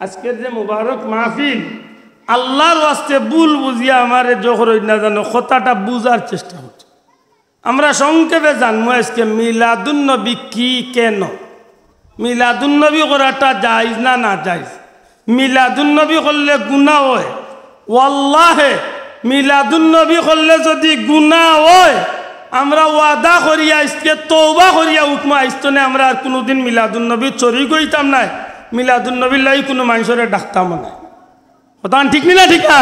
আজকের যে মুবারক মাহফিল আল্লাহর ওয়াস্তে ভুল বুঝিয়া আমারে জহরই না জানো কথাটা বুঝার চেষ্টা করছে। আমরা সংক্ষেপে জানবো আজকে মিলাদুন নবী কি, কেন মিলাদুন নবী করাটা জায়েজ না না জায়েজ, মিলাদুন নবী করলে গুনাহ হয়। ওয়াল্লাহে মিলাদুন নবী করলে যদি গুনাহ হয় আমরা ওয়াদা করিয়া আজকে তওবা করিয়া উঠমা আইস্তনে আমরা আর কোনোদিন মিলাদুন নবী চুরি করিতাম না, মিলাদুন নবীর লাগি কোনো মানুষরে ডাকতাম না। কথা ঠিক না? ঠিক না?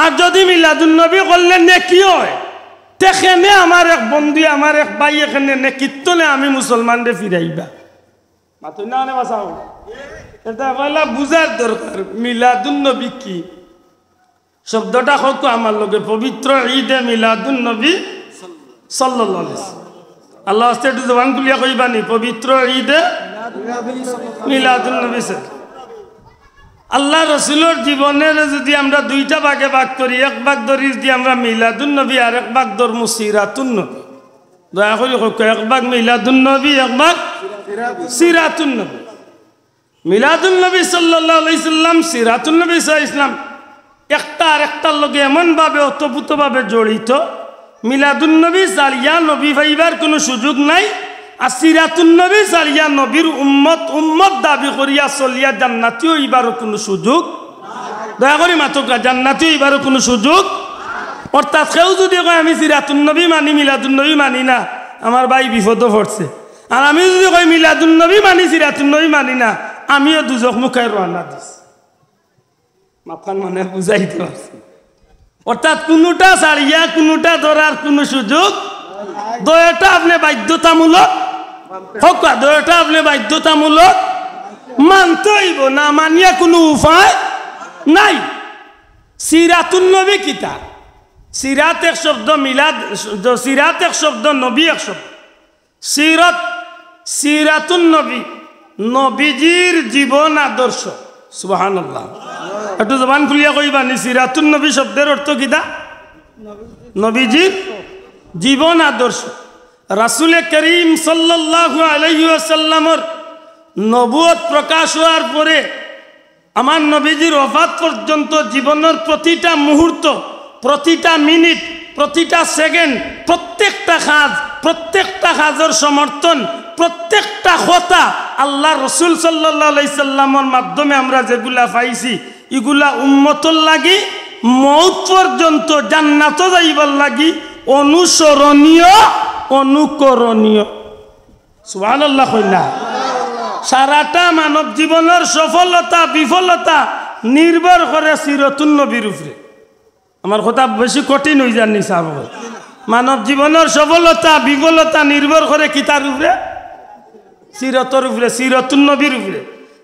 আর যদি মিলাদুন নবী করলে নেকি হয় তেখানে আমার এক বন্ধু আমার এক ভাই এখানে নেকিত্তনে আমি মুসলমানরে ফিরাইবা মাতুই না বাসাও, এটা বলা বুঝার দরকার। মিলাদুন নবী কি শব্দটা হোক আমার লগে পবিত্র ঈদে মিলাদুন নবী সাল্লাল্লাহু আলাইহি ওয়াসাল্লাম। আল্লাহ আস্তে একটু জবান খুলিয়া কইবানি পবিত্র ঈদে মিলাদুন নবী। আল্লাহ রসুলের জীবনের যদি আমরা দুইটা ভাগে ভাগ করি, এক ভাগ ধরি যদি আমরা মিলাদুন নবী আর এক ভাগ ধরমু সিরাতুন নবী। দয়া করি হোক এক ভাগ মিলাদুন নবী এক ভাগ সিরাতুন নবী। মিলাদুন নবী সাল্লাল্লাহু আলাইহি সাল্লাম সিরাতুন নবী সাল্লাল্লাহু আলাইহি সাল্লাম একটা আর একটার লগে এমনভাবে ওতপ্রোতভাবে জড়িত, মিলাদুন নবী সালিয়া নবী ভাইবার কোনো সুযোগ নাই। আর সিরাতুন নবী সালিয়া নবীর উম্মত দাবি করিয়া চলিয়া জান্নাতি হইবারও কোনো সুযোগ, দয়া করি মাতকা জান্নাতি হইবারও কোনো সুযোগ। অর্থাৎ কেউ যদি কয় আমি সিরাতুন নবী মানি মিলাদুন নবী মানি না, আমার ভাই বিপদ পড়ছে। আর আমি যদি কই মিলাদুন নবী মানি সিরাতুন নবী মানি না, আমিও দুজক মুখায় রওনা দিছি। মাথান মানে বুঝাইতে পারছি। অর্থাৎ কোনোটা ছাড়িয়া কোনোটা ধরার কোনো সুযোগ, দয়াটা আপনি বাধ্যতামূলক হোক, দয়াটা আপনি বাধ্যতামূলক মানতে হইব, না মানিয়া কোনো উপায় নাই। সিরাতুন নবী কিতা? সিরাত এক শব্দ, মিলাদ সিরাত এক শব্দ, নবী এক শব্দ। সিরাতুন নবী নবীজির জীবন আদর্শ। সুবহানাল্লাহ, একটু জবান খুলিয়া কইবানি সিরাতুন নবী শব্দের অর্থ কিতা? নবীজির জীবন আদর্শ। রাসূল করিম সাল্লাল্লাহু আলাইহি ওয়াসাল্লামের নবুয়ত প্রকাশ হওয়ার পরে আমার নবীজির ওফাত পর্যন্ত জীবনের প্রতিটা মুহূর্ত, প্রতিটা মিনিট, প্রতিটা সেকেন্ড, প্রত্যেকটা কাজের সমর্থন, প্রত্যেকটা কথা আল্লাহ রসুল সাল্লাল্লাহু আলাইহি সাল্লামের মাধ্যমে আমরা যেগুলা পাইছি এগুলা উম্মতর লাগি মৌত পর্যন্ত জান্নাত যাইবার লাগি অনুসরণীয়, অনুকরণীয়। সুবহানাল্লাহ কইনা। সারাটা মানব জীবনের সফলতা বিফলতা নির্ভর করে সিরাতুন নবীর উপরে। আমার কথা বেশি কঠিন হয়ে যাননি সাহেব। মানব জীবনের সফলতা বিফলতা নির্ভর করে কি তার উপরে? সিরাতের উপরে, সিরাতুন নবীর উপরে।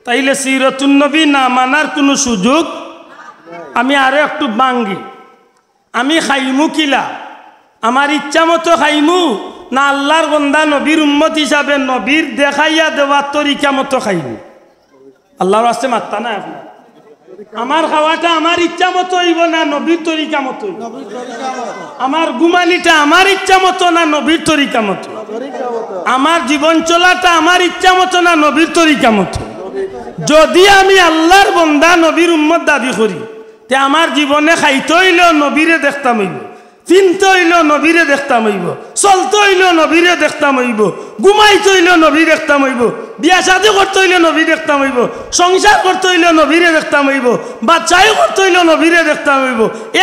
তাইলে সিরাতুন নবী না মানার কোনো সুযোগ। আমি আরো একটু বাঙ্গি, আমি খাইমু কিলা? আমার ইচ্ছা মতো খাইমু না আল্লাহর বন্দা নবীর উম্মত হিসাবে নবীর দেখাইয়া দেওয়ার তরিকা মতো খাইমু? আল্লাহর রাস্তে মাত্তা না আপনার। আমার খাওয়াটা আমার ইচ্ছা মতো হইব না নবীর তরিকা মতো? আমার ঘুমানিটা আমার ইচ্ছা মতো না নবীর তরিকা মতো? আমার জীবন চলাটা আমার ইচ্ছা মতো না নবীর তরিকা মতো? যদি আমি আল্লাহর বন্দা নবীর উম্মত দাবি করি তে আমার জীবনে খাইতে হইলেও নবীরে দেখতাম হইব, চিনতে হইলেও নবীরে দেখতাম হইব, চলতে হইলেও নবীরে দেখতাম হইব, ঘুমাইতে হইলেও নবী দেখতাম হইব, বিয়া শাদী করতে হইলেও নবী দেখতাম হইব, সংসার করতে হইলেও নবীরে দেখতাম হইব, বাচ্চাই করতে হইলেও নবীরে দেখতাম হইব।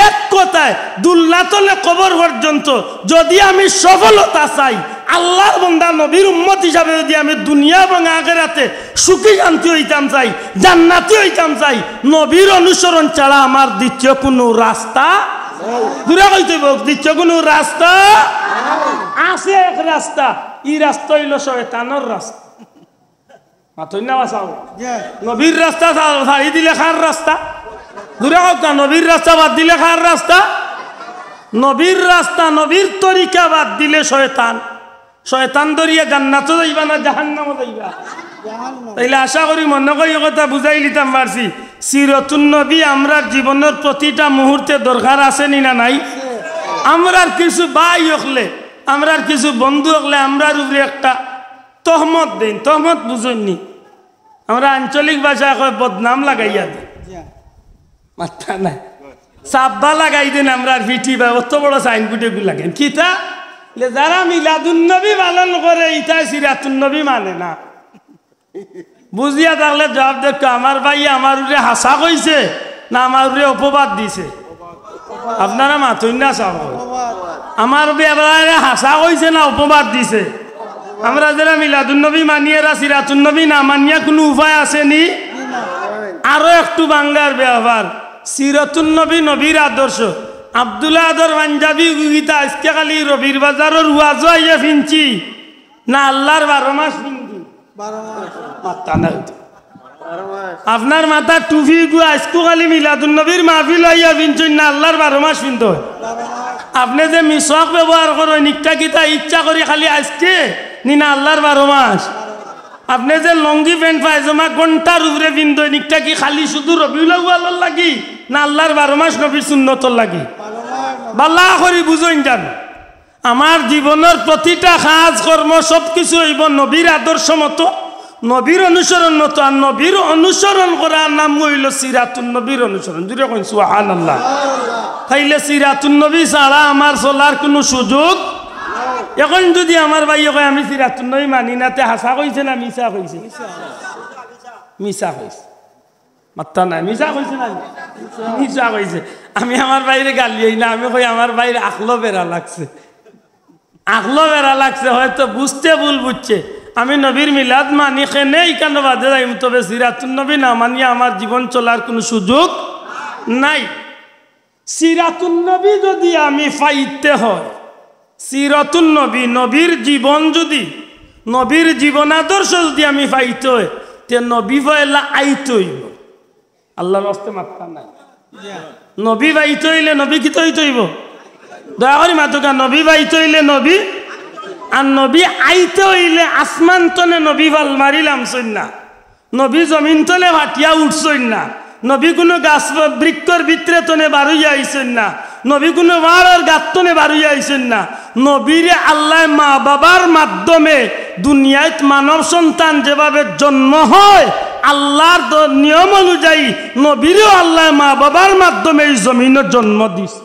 এক কথায় দুল্লাতলে কবর পর্যন্ত যদি আমি সফলতা চাই, আল্লাহর বান্দা নবীর উম্মত হিসাবে যদি আমি দুনিয়া এবং আখিরাতে সুখী শান্তি হইতাম চাই, জান্নাতি হইতাম চাই, নবীর অনুসরণ ছাড়া আমার দ্বিতীয় কোনো রাস্তা দূরে হইতে দ্বিতীয় কোনো রাস্তা আছে? এক রাস্তা, এই রাস্তা হইল শয়তানের রাস্তা। মাথই না বাসাও। নবীর রাস্তা ছাড়ি দিলে খার রাস্তা? দূরে হোক না, নবীর রাস্তা বাদ দিলে খার রাস্তা? নবীর রাস্তা, নবীর তরিকা বাদ দিলে শয়তান। শয়তান ধরিয়া জান্নাতও যাইবা না জাহান্নামও যাইবা। তাইলে আশা করি মনে করি কথা বুঝাই লিতাম পারছি। সিরাতুন নবী আমরার জীবনের প্রতিটা মুহূর্তে দরকার আছে নি না নাই? আমরার কিছু ভাই হকলে, আমরার কিছু বন্ধু হকলে আমরার উপরে একটা তহমত দেন। তহমত বুঝেননি? আমরা আঞ্চলিক ভাষায় কয় বদনাম লাগাইয়া দিই মাথা নাই সাব্বা লাগাই দেন আমরা পিঠি বা অত বড় সাইনবোর্ড এগুলো লাগেন কিতা যারা মিলাদুন্নবী পালন করে ইটা সিরাতুন্নবী মানে না বুঝিয়া থাকলে জবাব দেখো আমার ভাই আমার উরে হাসা কইছে না আমার উরে অপবাদ দিছে আপনারা মাথুন না সব আমার বেবারে হাসা কইছে না অপবাদ দিছে আমরা যারা মিলাদুন্নবী মানি এরা সিরাতুন্নবী না মানিয়া কোনো উপায় আসেনি আরো একটু বাঙ্গার ব্যবহার সিরাতুন্নবী নবীর আদর্শ আব্দুল্লাহ আদর পাঞ্জাবি গীতা আজকে খালি রবির বাজারের ওয়াজ আইয়া ফিনছি না আল্লাহর 12 মাস ফিনছি মাথা না আপনার মাথা টুপি গু আজকে খালি মিলাদুন্নবীর মাহফিল আইয়া ফিনছেন না আল্লাহর 12 মাস ফিনতে হয় আপনি যে মিসওয়াক ব্যবহার করেন নিকা কিতা ইচ্ছা করে খালি আজকে নি না আল্লাহর 12 মাস আপনি যে লঙ্গি প্যান্ট পায়জামা ঘন্টার উপরে বিন্দু নিকটা কি খালি শুধু রবিউল আউয়াল লাগি না আল্লাহর 12 মাস নবীর সুন্নতর লাগি বাল্লা করি বুঝইন জান আমার জীবনের প্রতিটা কাজ কর্ম সবকিছু হইব নবীর আদর্শ মতো নবীর অনুসরণ মতো আর নবীর অনুসরণ করার নাম হইল সিরাতুন নবীর অনুসরণ জুড়ে কইন সুবহানাল্লাহ তাইলে সিরাতুন নবী ছাড়া আমার চলার কোনো সুযোগ এখন যদি আমার ভাই কয় আমি সিরাতুন্নবী মানি না তে হাসা কইছে না মিছা কইছে মিছা কইছে মাত্তা নাই মিছা কইছে না মিছা কইছে আমি আমার বাইরে গালিই না আমি কই আমার বাইরে আকলো বেড়া লাগছে হয়তো বুঝতে ভুল বুঝছে আমি নবীর মিলাদ মানি কেনে কেন বাদে যাইম তবে সিরাতুন্নবী না মানিয়ে আমার জীবন চলার কোনো সুযোগ নাই সিরাতুন্নবী যদি আমি পাইতে হয় সিরাতুন নবী নবীর জীবন যদি নবীর জীবন আদর্শ যদি আমি পাইতে হয় তে নবী পাইলা আইতে হইব আল্লাহর রাস্তে মাত্রা নাই নবী পাইতে হইলে নবী কি হইতে হইব দয়া করি মাতুকা নবী পাইতে হইলে নবী আর নবী আইতে হইলে আসমান তনে নবী ভাল মারিলাম সন্না নবী জমিন তলে ভাটিয়া উঠছই না নবী কোনো গাছ বৃক্ষর ভিতরে তনে বারুইয়া আইছেন না নবী কোনো বাড়ার গাতনে বারুইয়া আইছেন না নবীরে আল্লাহ মা বাবার মাধ্যমে দুনিয়ায় মানব সন্তান যেভাবে জন্ম হয় আল্লাহর নিয়ম অনুযায়ী নবীরেও আল্লাহ মা বাবার মাধ্যমে এই জমিনে জন্ম দিছে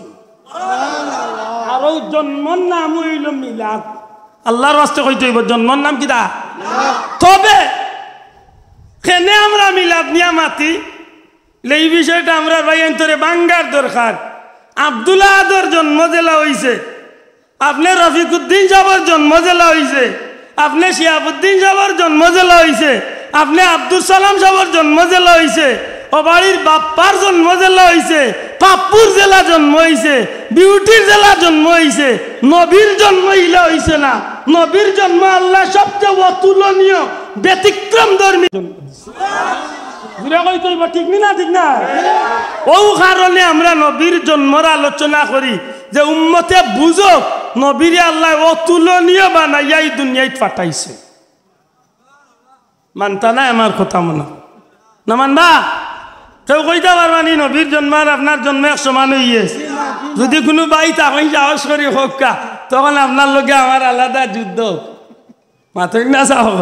আর ওই জন্মর নাম হইল মিলাদ আল্লাহর রাস্তে কইতে হইব জন্মর নাম কিটা তবে কেনে আমরা মিলাদ নিয়া মাতি এই বিষয়টা আমরা ভাই অন্তরে বাঙ্গার দরকার আব্দুল্লাহ আদর জন্ম জেলা হইছে আপনি রফিকুদ্দিন সাহর জন্ম জেলা হইছে আপনি শিয়াবুদ্দিন সাহর জন্ম জেলা হইছে আপনি আব্দুল সালাম সাহর জন্ম জেলা হইছে ও বাড়ির বাপ্পার জন্ম জেলা হইছে পাপ্পুর জেলা জন্ম হইছে বিউটির জেলা জন্ম হইছে নবীর জন্ম ইলা হইছে না নবীর জন্ম আল্লাহ সবচেয়ে অতুলনীয় ব্যতিক্রম ধর্মী ঠিক না ঠিক না ও কারণে আমরা নবীর জন্মর আলোচনা করি যে উম্মতে বুঝক নবীর আল্লাহ অতুলনীয় বানাইয়া এই দুনিয়ায় পাঠাইছে মানতা নাই আমার কথা মনে না মানবা কেউ কইতে পারবানি নবীর জন্ম আর আপনার জন্ম এক সমান হইয়েছে যদি কোনো বাই তখন সাহস করি হোক কা তখন আপনার লগে আমার আলাদা যুদ্ধ মাথা না সাহস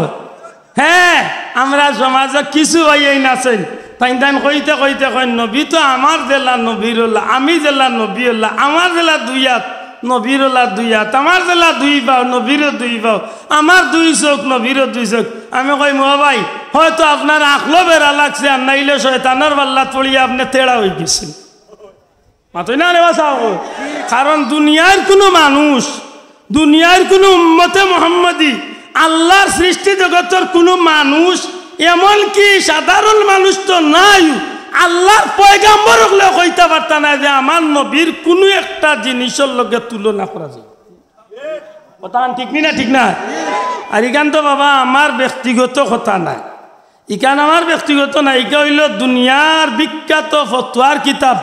হ্যাঁ আমরা সমাজে কিছু হইয়াই নাচেন তাই তাই কইতে কইতে কই নবী তো আমার জেলা নবীরুল্লাহ আমি জেলা নবীউল্লাহ আমার জেলা 2 হাত নবীরুল্লাহ 2 হাত আমার জেলা 2 পাও নবীরও 2 পাও আমার 2 চোখ নবীরও 2 চোখ আমি কই মো ভাই হয়তো আপনার আকলো বেড়া লাগছে আর নাইলে শয়তানের পাল্লা পড়িয়ে আপনি তেড়া হয়ে গেছেন মাতই না রে বাসাও কারণ দুনিয়ার কোনো মানুষ দুনিয়ার কোনো উম্মতে মুহাম্মাদি আল্লাহর সৃষ্টি জগতের কোনো মানুষ এমনকি সাধারণ মানুষ তো নাই আল্লাহর পয়গাম্বর হলে কইতে পারতা না যে আমার নবীর কোনো একটা জিনিসের লগে তুলনা করা যায় কথা ঠিক না ঠিক না আর ইখান তো বাবা আমার ব্যক্তিগত কথা নাই ইখান আমার ব্যক্তিগত না ইকা হইল দুনিয়ার বিখ্যাত ফতোয়ার কিতাব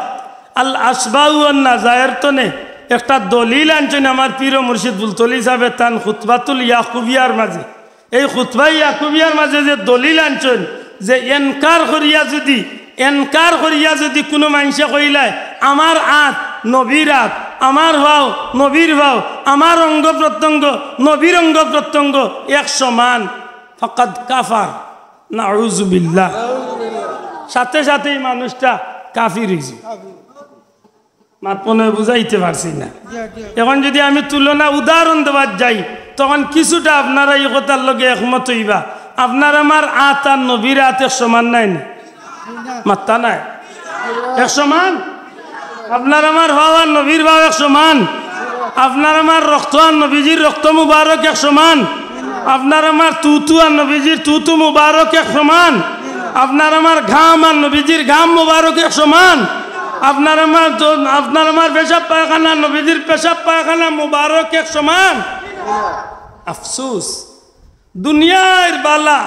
আল আসবাউ ওয়ান নাজায়ের তনে একটা দলিল আনছেন আমার পীর মুর্শিদ বুলতলি সাহেব তান খুতবাতুল ইয়াকুবিয়ার মাঝে এই খুতবা ইয়াকুবিয়ার মাঝে যে দলিল আনছেন যে এনকার করিয়া যদি কোনো মানুষে কইলায় আমার আত নবীর আত আমার ভাও নবীর ভাও আমার অঙ্গ প্রত্যঙ্গ নবীর অঙ্গ প্রত্যঙ্গ এক সমান ফাকাদ কাফার নাউযুবিল্লাহ। সাথে সাথেই মানুষটা কাফির হয়েছে। মাত্মনে বুঝাইতে পারছি না। এখন যদি আমি তুলনা উদাহরণ দেওয়ার যাই তখন কিছুটা আপনারা এই কথার লগে একমত হইবা। আপনার আমার আত আর নবীর আত এক সমান নাই না? মাত্তা নাই এক সমান? আপনার আমার ভাব আর নবীর ভাব এক সমান? আপনার আমার রক্ত আর নবীজির রক্ত মুবারক এক সমান? আপনার আমার তুতু আর নবীজির তুতু মুবারক এক সমান? আপনার আমার ঘাম আর নবীজির ঘাম মুবারক এক সমান? আপনার আমার পেশাব পায়খানা নবীজির পেশাব পায়খানা মুবারক এক সমান? আফসোস, দুনিয়ার বালা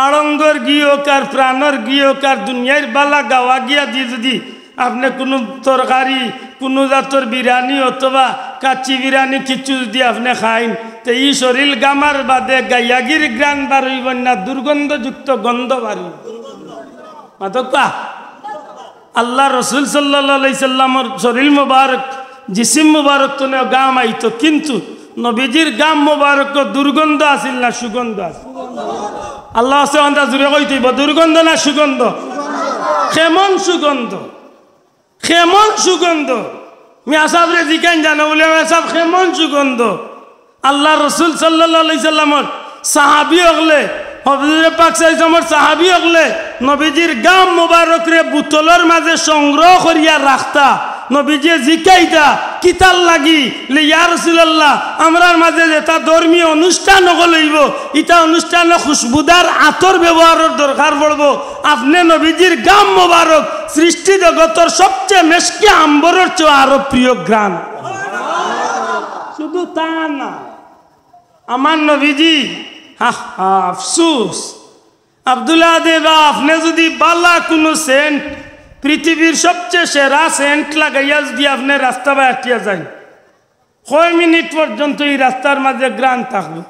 আড়ঙ্গর গিয়োক আর প্রাণর গিয়োক আর দুনিয়ার বালা গাওয়া গিয়া দিয়ে যদি আপনি কোনো তরকারি কোনো জাতর বিরিয়ানি অথবা কাচ্চি বিরিয়ানি কিছু যদি আপনি খাইন তো এই শরীর গামার বাদে গাইয়াগির গ্রান বার হইব না, দুর্গন্ধযুক্ত গন্ধ বার হইব। মাতকা আল্লাহ রসুল সাল্লাল্লাহু আলাইহি সাল্লামর শরীর মুবারক জিসিম মুবারক তো গাম আইতো, কিন্তু নবীজির গাম মুবারক দুর্গন্ধ আসিল না সুগন্ধ আসিল? আল্লাহ জুড়ে কইতেইব দুর্গন্ধ না সুগন্ধ? কেমন সুগন্ধ, কেমন সুগন্ধ? মিয়া সাহেবরে জিজ্ঞান জানো বলে সাহেব কেমন সুগন্ধ? আল্লাহ রসুল সাল্লাল্লাহু আলাইহি সাল্লামর সাহাবী হলে হযরত পাক সাল্লাল্লাহু সাহাবী হলে নবীজির গাম মুবারক রে বোতলের মাঝে সংগ্রহ করিয়া রাখতা। নবীজি জিকাইতা কিতাল লাগি লে ইয়া রাসূলুল্লাহ আমরার মাঝে যেটা ধর্মীয় অনুষ্ঠান হইব ইটা অনুষ্ঠানে খুশবুদার আতর ব্যবহারের দরকার পড়ব। আপনি নবীজির গাম মুবারক সৃষ্টি জগতের সবচেয়ে মেশকি আম্বরের চেয়ে আরো প্রিয় গ্রাম। শুধু তা না, আমার নবীজি আফসোস আব্দুল্লাহ দেবা আপনি যদি বালা কোনো সেন্ট পৃথিবীর সবচেয়ে সেরা সেন্ট লাগাইয়া যদি আপনি রাস্তা বা আটিয়া যান কয় মিনিট পর্যন্ত এই রাস্তার মাঝে গ্রান থাকবে?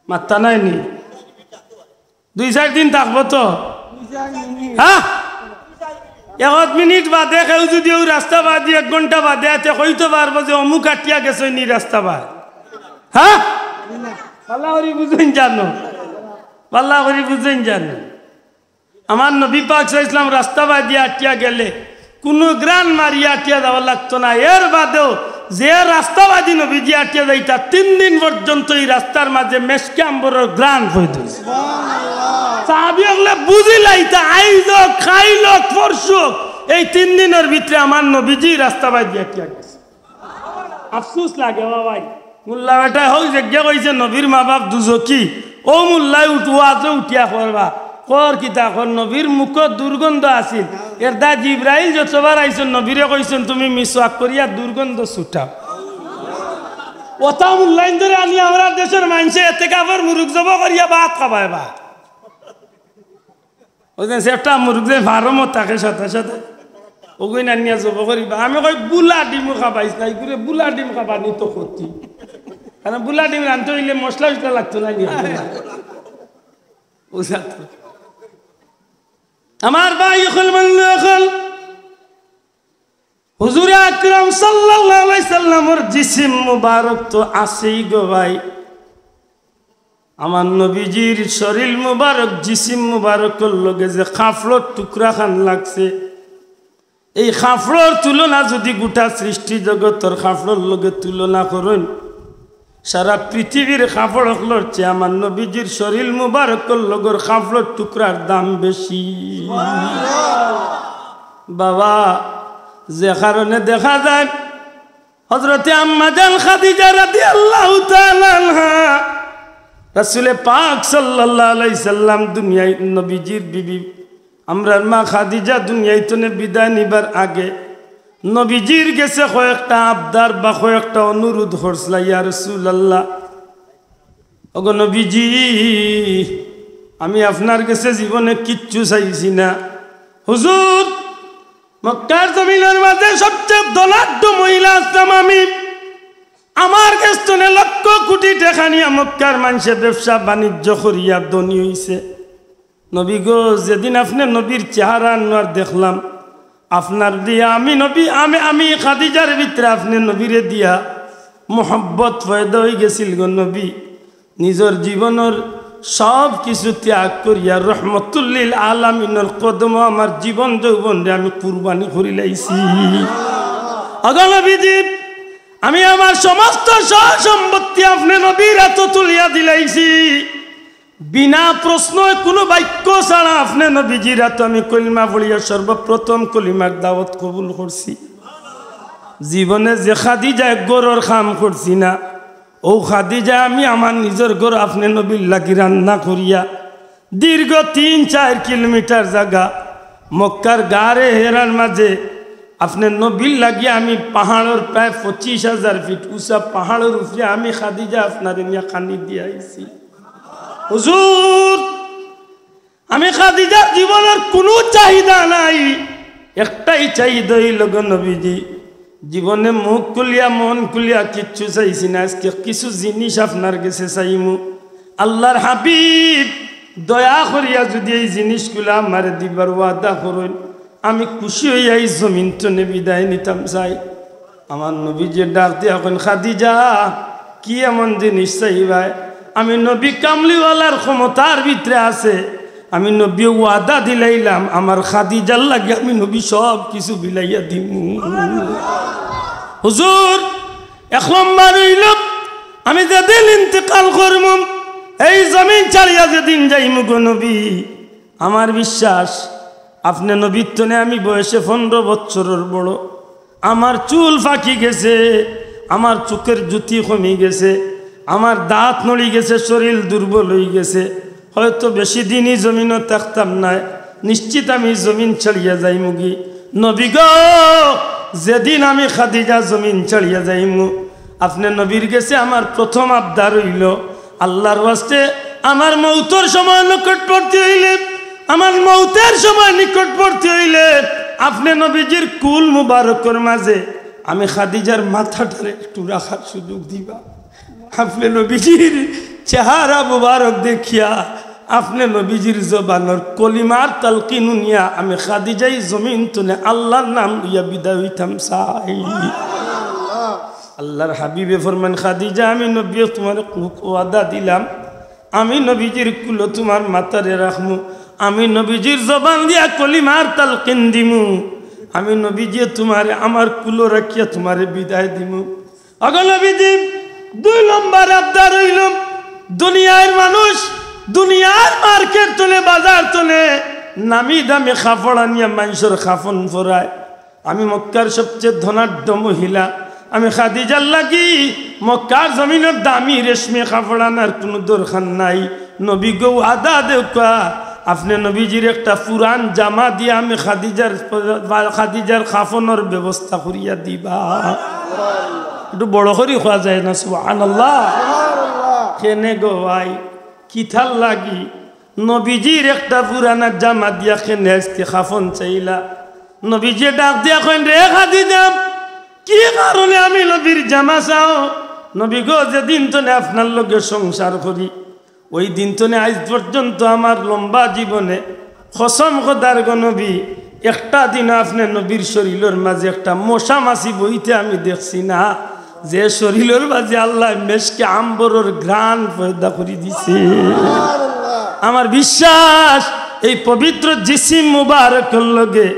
মাত্তা নাই নি? 2-4 দিন থাকবো তো? হ্যাঁ, 1 মিনিট বাদে কেউ যদি ওই রাস্তা বাদে 1 ঘন্টা বাদে আছে কইতে পারবো যে অমুক আটিয়া গেছে নি রাস্তা বাদ? হ্যাঁ, পাল্লা করি বুঝেন জানো, পাল্লা করি বুঝেন জানো। আমার নবী পাক সাল্লাল্লাহু আলাইহি ওয়াসাল্লাম রাস্তা বাদিয়া আটিয়া গেলে কোনো গ্রান মারিয়া আটিয়া যাওয়া লাগতো না। এর বাদেও যে রাস্তাবাদী নবীজি আটিয়া যাইতা 3 দিন পর্যন্ত এই রাস্তার মাঝে মেশকে আম্বরের গ্রান হইত। সাহাবী হলে বুঝিলাইতা আইজ খাইল পরশু এই 3 দিনের ভিতরে আমার নবীজি রাস্তাবাদী আটিয়া গেছে। আফসোস লাগে বাবাই, মোল্লা বেটা হোক যে কইছে নবীর মা বাপ দুজকি ও মোল্লাই উঠুয়াতে উঠিয়া করবা কর কিতা কর। নবীর মুখ দুর্গন্ধ আসিল, এর দা জিব্রাইল যতবার আইছেন নবীরে কইছেন তুমি মিসওয়াক করিয়া দুর্গন্ধ ছুটাও। ওটা মোল্লাইন ধরে আনি আমরা দেশের মানুষে এতে কাপড় মুরুখ জব করিয়া ভাত খাবাই বা ওই সেটা মুরুখ যে ভারমত থাকে সাথে সাথে ওগুই না নিয়ে জব করিবা। আমি কই বুলা ডিমও খাবাইছ না, ঘুরে বুলা ডিম খাবা নি তো ক্ষতি, কারণ বুলা ডিম রানতে হইলে মশলা উসলা লাগতো না বুঝা। আমার ভাই হল হুজুর আকরাম সাল্লাল্লাহু আলাইহি সাল্লামের জিসিম মুবারক তো আছেই গো ভাই। আমার নবীজির শরীর মুবারক জিসিম মুবারকের লগে যে খাফড়র টুকরা খান লাগছে, এই খাফড়র তুলনা যদি গোটা সৃষ্টি জগতের খাফড়র লগে তুলনা করেন সারা পৃথিবীর খাফড় হকলর চেয়ে আমার নবীজির শরীর মুবারকের লগর খাফড়র টুকরার দাম বেশি। বাবা যে কারণে দেখা যায় হযরতে আম্মা জান খাদিজা রাদিয়াল্লাহু তাআলা আনহা রাসূল পাক সাল্লাল্লাহু আলাইহি সাল্লাম দুনিয়ায় নবীজির বিবি আমরার মা খাদিজা দুনিয়ায় তো বিদায় নিবার আগে নবীজির গেছে কয়েকটা আবদার বা কয়েকটা অনুরোধ করছিল। ইয়া রাসূলুল্লাহ, ওগো নবীজি আমি আপনার কাছে জীবনে কিচ্ছু চাইছি না। হুজুর মক্কার জমিনের মাঝে সবচেয়ে ধনাঢ্য মহিলা আসলাম আমি, আমার কাছে লক্ষ কোটি টাকা নিয়ে মক্কার মানুষের ব্যবসা বাণিজ্য করিয়া ধনী হইছে। নবী গো যেদিন আপনি নবীর চেহারা আনোয়ার দেখলাম আপনার দিয়া আমি নবী আমি খাদিজার ভিতরে আপনি নবীরে দিয়া মোহব্বত পয়দা হয়ে গেছিল গো নবী। নিজের জীবনের সব কিছু ত্যাগ করিয়া রহমতুল্লিল আলামিনের কদম আমার জীবন যৌবন আমি কুরবানি করি লাইছি। নবীজি আমি আমার সমস্ত সম্পত্তি আপনি নবীর হাত তুলিয়া দিলাইছি, বিনা প্রশ্ন কোনো বাক্য ছাড়া আপনি নবীজির হাত আমি কলিমা পড়িয়া সর্বপ্রথম কলিমার দাওয়াত কবুল করছি। জীবনে যে খাদিজা গরুর খাম করছি না, ও খাদিজা আমি আমার নিজের ঘর আপনি নবীর লাগি রান্না করিয়া দীর্ঘ 3-4 কিলোমিটার জায়গা মক্কার গাড়ে হেরার মাঝে আপনি নবীর লাগিয়ে আমি পাহাড়ের প্রায় 25,000 ফিট উঁচা পাহাড়ের উপরে আমি খাদিজা আপনার নিয়ে খানি দিয়ে আইছি। হুজুর আমি খাদিজার জীবনের কোনো চাহিদা নাই, একটাই চাহিদা হইল গো নবীজি জীবনে মুখ খুলিয়া মন খুলিয়া কিচ্ছু চাইছি না, আজকে কিছু জিনিস আপনার কাছে চাইমু। আল্লাহর হাবিব দয়া করিয়া যদি এই জিনিসগুলো আমার দিবার ওয়াদা করেন আমি খুশি হইয়া এই জমিন টনে বিদায় নিতাম চাই। আমার নবীজি ডাক দিয়া এখন খাদিজা কি এমন জিনিস চাইবাই? আমি নবী কামলিওয়ালার ক্ষমতার ভিতরে আছে, আমি নবী ওয়াদা দিলাইলাম আমার খাদিজার লাগে আমি নবী সব কিছু বিলাইয়া দিম। হুজুর 1 নম্বর হইল আমি যেদিন ইন্তেকাল করব এই জমিন ছাড়িয়া যেদিন যাইম গো নবী আমার বিশ্বাস আপনি নবীর তনে আমি বয়সে 15 বছরের বড়, আমার চুল ফাঁকি গেছে, আমার চোখের জ্যোতি কমে গেছে, আমার দাঁত নড়ি গেছে, শরীর দুর্বল হয়ে গেছে, হয়তো বেশি দিনই জমিনও থাকতাম না, নিশ্চিত আমি জমিন ছাড়িয়া যাইমু গি। নবী গো যেদিন আমি খাদিজা জমিন ছাড়িয়া যাইমু আপনি নবীর গেছে আমার প্রথম আবদার হইল আল্লাহর ওয়াস্তে আমার মৌতের সময় নিকটবর্তী হইলে, আমার মৌতের সময় নিকটবর্তী হইলে আপনি নবীজির কুল মুবারকের মাঝে আমি খাদিজার মাথাটারে একটু রাখার সুযোগ দিবা। আপনি নবীজির চেহারা মুবারক দেখিয়া আপনি নবীজির জবানের কলিমার তালকিন নিয়া আমি খাদিজাই জমিন তুলে আল্লাহর নাম লইয়া বিদায় হইতাম চাই। আল্লাহর হাবিবে ফরমান খাদিজা আমি নবী তোমার ওয়াদা দিলাম আমি নবীজির কুলো তোমার মাথারে রাখমু, আমি নবীজির জবান দিয়া কলিমার তালকিন দিমু, আমি নবীজি তোমারে আমার কুলো রাখিয়া তোমারে বিদায় দিমু। আগো নবীজি 2 নম্বর আবদার হইল দুনিয়ার মানুষ দুনিয়ার মার্কেট তোলে বাজার তোলে নামি দামি কাপড় আনিয়া মানুষের কাফন পরায়, আমি মক্কার সবচেয়ে ধনাঢ্য মহিলা আমি খাদিজার লাগি মক্কার জমিনের দামি রেশমি কাপড় আনার কোনো দরকার নাই। নবী গো আদা দেউকা আপনি নবীজির একটা পুরান জামা দিয়ে আমি খাদিজার কাফনের ব্যবস্থা করিয়া দিবা। একটু বড় করে খাওয়া যায় না সুবহানাল্লাহ। কেনে গো ভাই কিথার লাগি নবীজির একটা পুরানা জামা দিয়া কেনে আজকে কাফন চাইলা? নবীজি ডাক দিয়া কইন রে খাদিজা কি কারণে আমি নবীর জামা চাও? নবী গো যেদিন তনে আপনার লগে সংসার করি ওই দিন তনে আজ পর্যন্ত আমার লম্বা জীবনে কসম খোদার গো নবী একটা দিন আপনি নবীর শরীরের মাঝে একটা মশা মাছি বইতে আমি দেখছি না, যে শরীরের মাঝে আল্লাহ মেশকে আম্বরের ঘ্রাণ পয়দা করে দিছে। আমার বিশ্বাস এই পবিত্র জিসিম মুবারকের লগে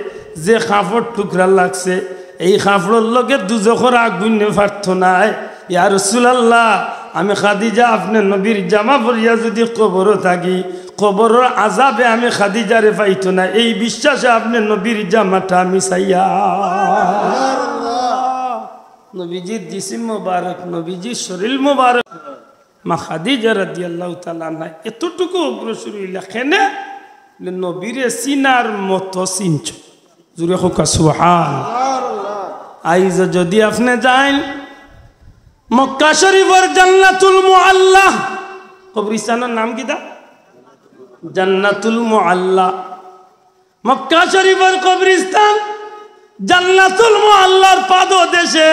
যে কাপড় টুকরা লাগছে এই কাপড়ের লগে দুজখের আগুন পারত নাই। ইয়া রাসূলুল্লাহ আমি খাদিজা আপনি নবীর জামা পরিয়া যদি কবরও থাকি কবরের আযাবে আমি খাদিজারে পাইতো না, এই বিশ্বাসে আপনি নবীর জামাটা আমি চাইয়া। নবীজির জিসিম মুবারক নবীজির শরীর মুবারক মা খাদিজা রাদিয়াল্লাহু তাআলা আনহা এতটুকু অগ্রসর হইলা কেনে নবীরে সিনার মতো চিনছ। জুড়ে হোক সুবহানাল্লাহ। আইজ যদি আপনি যান মক্কা শরীফের জান্নাতুল মুআল্লা কবরস্থানের নাম কি দা? জান্নাতুল মুআল্লা। মক্কা শরীফের কবরস্থান জান্নাতুল মুআল্লার পাদদেশে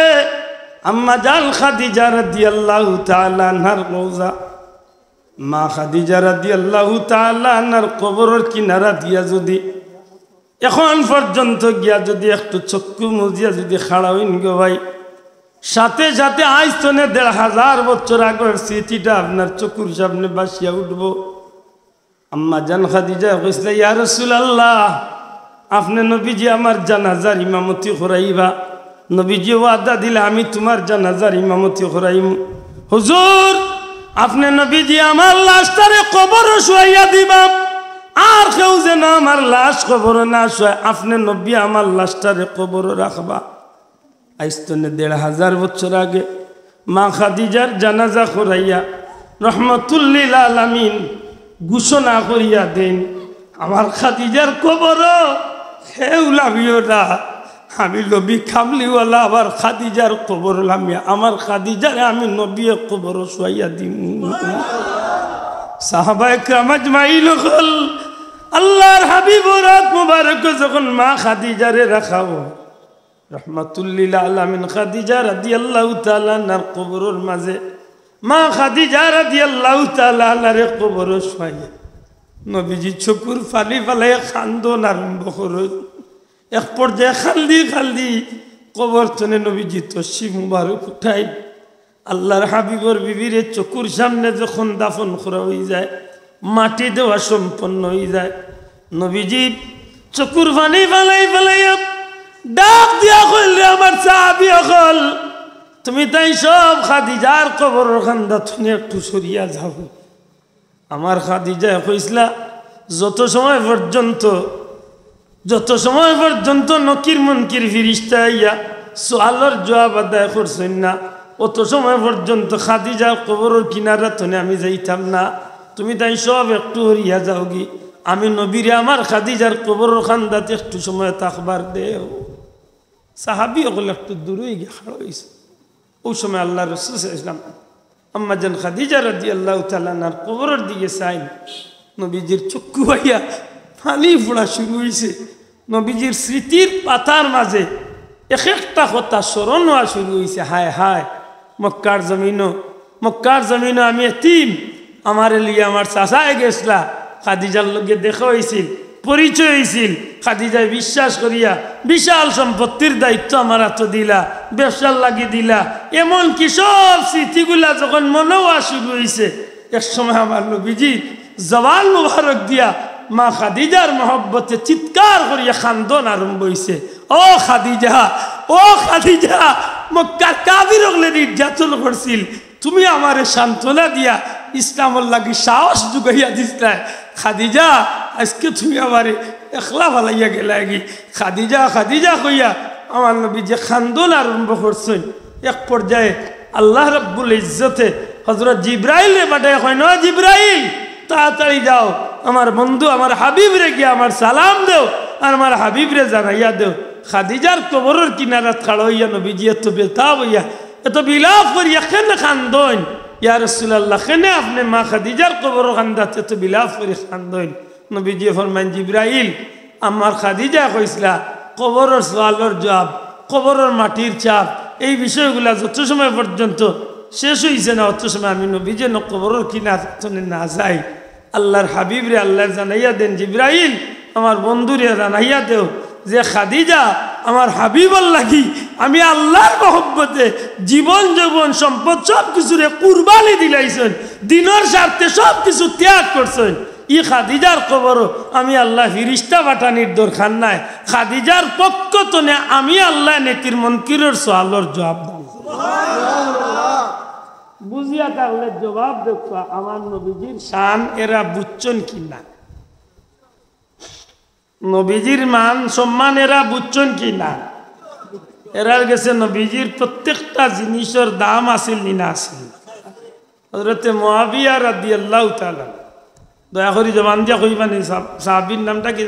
আম্মা জান খাদিজা রাদিয়াল্লাহু তাআলা আনহার রওজা। মা খাদিজা রাদিয়াল্লাহু তাআলা আনহার কবরের কিনারা দিয়া যদি এখন পর্যন্ত গিয়া যদি একটু চক্ষু মুজিয়া যদি খাড়া হইন গো ভাই সাথে সাথে আজ তনে 1500 বছর আগের স্মৃতিটা আপনার চক্ষুর সামনে বাসিয়া উঠবো। আম্মা জান খাদিজা কইসলা ইয়া রাসূলুল্লাহ আপনি নবীজি আমার জানাজার ইমামতি করাইবা। নবীজি ওয়াদা দিলে আমি তোমার জানাজার ইমামতি করাইম। হুজুর আপনি নবীজি আমার লাশটারে কবরে শুয়াইয়া দিবা, আর কেউ যেন আমার লাশ কবরে না শুয়ায়, আপনি নবী আমার লাশটারে কবরে রাখবা। আজ তো ১৫০০ বছর আগে মা খাদিজার জানাজা করাইয়া রহমতুল্লিল আলামিন ঘোষণা করিয়া দেন, আমার খাদিজার কবর হেউ লাভিও না, আমি নবী খামলিওয়ালা আবার খাদিজার কবর লামিয়া, আমার খাদিজারে আমি নবী কবর শুয়াইয়া দিন। সাহাবায়ে কেরাম আজমাইন হল আল্লাহর হাবিব রাত মুবারক যখন মা খাদিজারে রাখাও রহমাতুল্লিল আলামিন খাদিজা রাদিয়াল্লাহু তাআলা আনহার কবরের মাঝে মা খাদিজা রাদিয়াল্লাহু তাআলা আনহার কবর শুয়াইয়া নবীজি চকুর ফালি ফালাই খান্দন আরম্ভ করে। এক পর্যায়ে খালদি খালদি কবর তনে নবীজি তশরিফ মুবারক উঠাই আল্লাহর হাবিবর বিবিরে চকুর সামনে যখন দাফন করা হয়ে যায়, মাটি দেওয়া সম্পন্ন হয়ে যায়, নবীজি চকুর ফানি ফালাই ফালাইয়া ডাক দিয়া কইলে আমার সাহাবী হল তুমি তাই সব খাদিজার কবর খান্দা তুমি একটু সরিয়া যাও। আমার খাদিজা কইসলা যত সময় পর্যন্ত নকির মুনকির ফিরিস্তা আইয়া সোয়ালের জবাব আদায় করছেন না, অত সময় পর্যন্ত খাদিজার কবরের কিনারা তনে আমি যাইতাম না, তুমি তাই সব একটু হরিয়া যাও গি, আমি নবীরে আমার খাদিজার কবরের খান্দাতে একটু সময় থাকবার দেও। সাহাবী ওগুলো একটু দূরে গিয়ে খাড়া হয়েছে। ওই সময় আল্লাহ রাসূল সাল্লাল্লাহু আলাইহি ওয়াসাল্লাম আম্মা জান খাদিজা রাদিয়াল্লাহু তাআলা আনহার কবরের দিকে চাইন, নবীজির চক্ষু ভাইয়া পানি ফোড়া শুরু হয়েছে। নবীজির স্মৃতির পাতার মাঝে এক একটা কথা স্মরণ হওয়া শুরু হয়েছে, হায় হায় মক্কার জমিনও আমি এতিম, আমার লিয়ে আমার চাচায় গেছলা, খাদিজার লগে দেখা হয়েছিল, পরিচয় হয়েছিল, খাদিজায় বিশ্বাস করিয়া বিশাল সম্পত্তির দায়িত্ব আমার হাতে দিলা, ব্যবসার লাগি দিলা, এমন কি সব স্মৃতিগুলা যখন মনে হওয়া শুরু হয়েছে, এক সময় আমার নবীজি জবান মুবারক দিয়া মা খাদিজার মহব্বতে চিৎকার করিয়া খান্দন আরম্ভ হয়েছে, ও খাদিজা মক্কার কাফির হলে নির্যাতন করছিল, তুমি আমারে সান্ত্বনা দিয়া ইসলামের লাগি সাহস জুগাইয়া দিসলা, খাদিজা আজকে তুমি আমারে একলা ভালাইয়া গেলাগি। খাদিজা কইয়া আমার নবী যে খান্দন আরম্ভ করছেন। এক পর্যায়ে আল্লাহ রাব্বুল ইজ্জতে হযরত জিবরাইলে পাঠায় কয়, না জিবরাইল তাড়াতাড়ি যাও, আমার বন্ধু আমার হাবিবরে গিয়া আমার সালাম দেও আর আমার হাবিবরে জানাইয়া দেও। খাদিজার কবরের কিনারা খাড়া হইয়া নবীজি এত বেতাব হইয়া এত বিলাপ করিয়া কেন খান্দন, ইয়া রাসূলুল্লাহ কেন আপনি মা খাদিজার কবর খান্দাতে এত বিলাপ করে খান্দন? নবীজি ফরমান, জিবরাইল আমার খাদিজা কইসলা কবরের সওয়ালের জবাব, কবরের মাটির চাপ, এই বিষয়গুলা যত সময় পর্যন্ত শেষ হইছে না অত সময় আমি নবীজি কবরের কিনারে না যাই, আল্লাহর হাবিবরে আল্লাহ জানাইয়া দেন, জিবরাইল আমার বন্ধুরে জানাইয়া দেও যে খাদিজা আমার হাবিবর লাগি আমি আল্লাহর মহব্বতে জীবন যৌবন সম্পদ সব কিছুরে কুরবানি দিলাইছেন, দিনের স্বার্থে সব কিছু ত্যাগ করছেন, ই খাদিজার কবর আমি আল্লাহ ফিরিস্তা পাঠানির দরকার নাই, খাদিজার পক্ষ তনে আমি আল্লাহ নেকির মুনকিরের সওয়ালের জবাব দাও। বুঝিয়া থাকলে জবাব দেখো আমার নবীজির শান এরা বুঝছেন কিনা, নবীজির মান সম্মান এরা বুঝছেন কিনা, এরার গেছে নবীজির প্রত্যেকটা জিনিসের দাম আসিল নিনা আসিল। হযরতে মুআবিয়া রাদিয়াল্লাহু তাআলা, দয়া করে জবান দিয়া কইবানি সাহাবীর নামটা কি?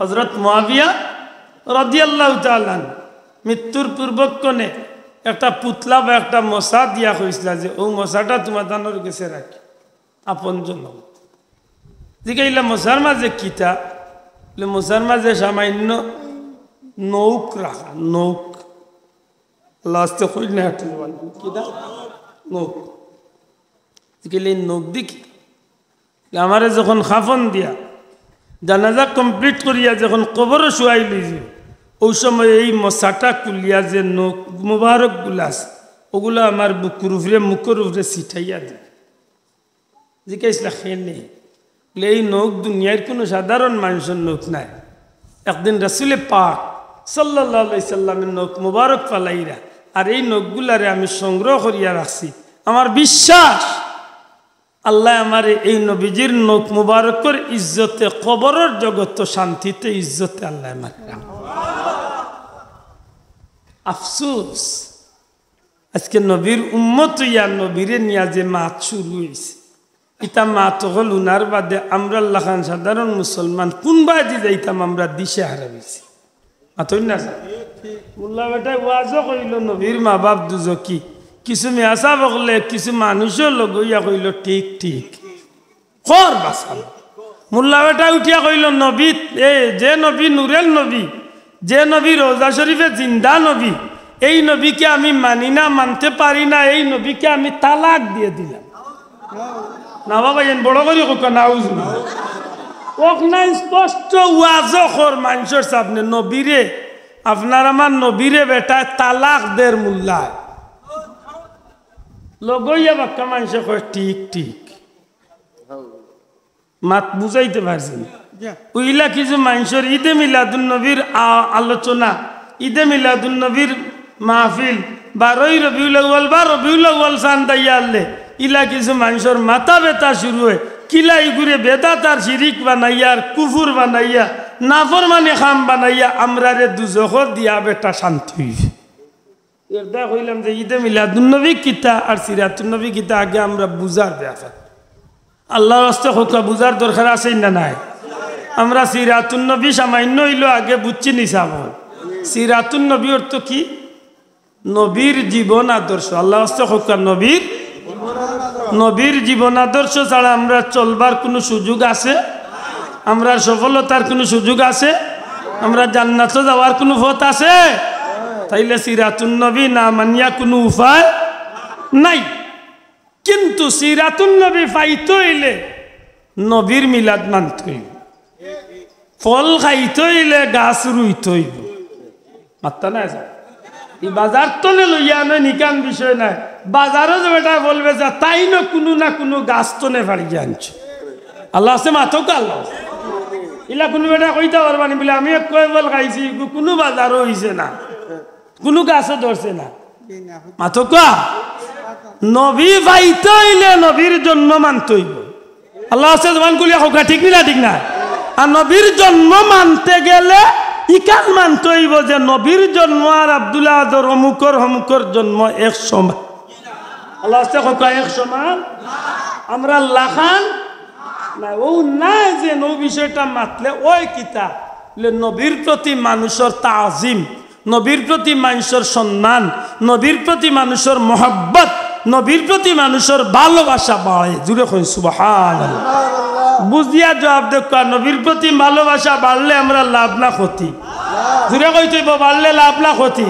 হযরত মুআবিয়া রাদিয়াল্লাহু তাআলা মৃত্যুর পূর্বক্ষণে একটা পুতলা বা একটা মশা দিয়া কইছিল যে ও মশাটা তোমার দানোর গেছে রাখি আপনজন। জিগাইলা মশার মাঝে কিতা? মশার মাঝে সামান্য নৌক রাখা, নৌক লাস্টে কই না কিতা নৌক। জিগাইলে নৌক দেখি আমারে যখন খাফন দিয়া জানাজা কমপ্লিট করিয়া যখন কবরে শুয়াই লইছি ওই সময় এই মশাটা কুলিয়া যে নখ মুবারক গুলাস ওগুলো আমার বুকুর উপরে মুখের উপরে ছিটাইয়া দিই। জিজ্ঞাসা খেয়ে এই নখ দুনিয়ার কোনো সাধারণ মানুষের নখ নাই। একদিন রাসূলে পাক সাল্লাল্লাহু আলাইহি সাল্লামের নখ মুবারক ফালাইরা, আর এই নখগুলারে আমি সংগ্রহ করিয়া রাখছি। আমার বিশ্বাস আল্লাহ আমার এই নবীজির নখ মুবারকের ইজ্জতে কবরের জগৎ শান্তিতে ইজ্জতে আল্লাহ আমার। আফসোস আজকে নবীর উম্মত ইয়া নবীরে নিয়া যে মাত শুরু হয়েছে, ইতা মাত হল উনার বাদে আমরা লাখান সাধারণ মুসলমান কোন বাদি যাইতাম আমরা দিশে হারাইছি। মাতই না মোল্লা বেটায় ওয়াজও কইল নবীর মা বাপ দুজকি, কিছু মেয়াসা বকলে কিছু মানুষও লগইয়া কইল ঠিক ঠিক খর বাসাল। মোল্লা বেটা উঠিয়া কইল নবী যে নবী নূরের নবী, যে নবী রোজা শরীফে জিন্দা নবী, এই নবীকে আমি মানি না, মানতে পারি না, এই নবীকে আমি তালাক দিয়ে দিলাম। না বাবা এন বড় করি কোকা নাউজুবিল্লাহ ওক নাই স্পষ্ট ওয়াজও খর মানুষের সামনে নবীরে আপনার আমার নবীরে বেটা তালাক দের মোল্লায় লগইয়া বাক্কা মানুষে কয় ঠিক ঠিক মাত বুঝাইতে পারছি। উইলা কিছু মানুষের ঈদে মিলাদুন নবীর আলোচনা, ঈদে মিলাদুন নবীর মাহফিল, 12ই রবিউল আউয়াল বা রবিউল আউয়াল সান্দাইয়া আনলে ইলা কিছু মানুষের মাথা ব্যথা শুরু হয়। কিলা ইগুরে বেদাত আর শিরিক বানাইয়া আর কুফুর বানাইয়া নাফরমানি খাম বানাইয়া আমরারে দুজখত দিয়া বেটা শান্তি হইবে। এরদা কইলাম যে ঈদে মিলাদুন নবী কিতা আর সিরাতুন নবী কিতা আগে আমরা বুঝার ব্যাপার। আল্লাহর রাস্তে হোকা বুঝার দরকার আছে না নাই? আমরা সিরাতুন নবী সামান্য হইলো আগে বুঝছি নিসাব। সিরাতুন নবী অর্থ কি? নবীর জীবন আদর্শ। আল্লাহর রাস্তে হোকা নবীর জীবন আদর্শ ছাড়া আমরা চলবার কোনো সুযোগ আছে? আমরা সফলতার কোনো সুযোগ আছে? আমরা জান্নাতে যাওয়ার কোনো পথ আছে? তাইলে সিরাতুন নবী না মানিয়া কোনো উপায় নাই। কিন্তু সিরাতুন নবী পাইতে হইলে নবীর মিলাদ মানতে হইব, ফল খাইতে হইলে গাছ রুইতে হইব। মাত্তা নাই এই বাজার তলে লইয়া নয় নিকান বিষয় নাই। বাজারও যে বেটা বলবে যা তাই না কোনো গাছ তনে ফাড়িয়ে আনছে। আল্লাহ আছে মাথক আল্লাহ ইলা কোনো বেটা কইতে পারবানি বলে আমি কয় বল খাইছি কোনো বাজারও হইছে না, কোনো গাছও ধরছে না। মাথকা নবী পাইতে হইলে নবীর জন্ম মানতে হইব। আল্লাহ আছে জবান কলিয়া হোক ঠিক না ঠিক না? আর নবীর জন্ম মানতে গেলে ইকান মানতে হইব যে নবীর জন্ম আর আব্দুল্লাহ আদর হমুকর জন্ম এক সমান। আল্লাহ আছে হোক এক সমান। আমরা লাখান না ও না যে নৌ বিষয়টা মাতলে ওই কিতা নবীর প্রতি মানুষের তাজিম, নবীর প্রতি মানুষের সম্মান, নবীর প্রতি মানুষের মহব্বত, নবীর প্রতি মানুষের ভালোবাসা বাড়ে। জুড়ে কই সুবহানাল্লাহ। বুঝিয়া জবাব দেখা, নবীর প্রতি ভালোবাসা বাড়লে আমরা লাভ না ক্ষতি? জুড়ে কই তুই বাড়লে লাভ না ক্ষতি?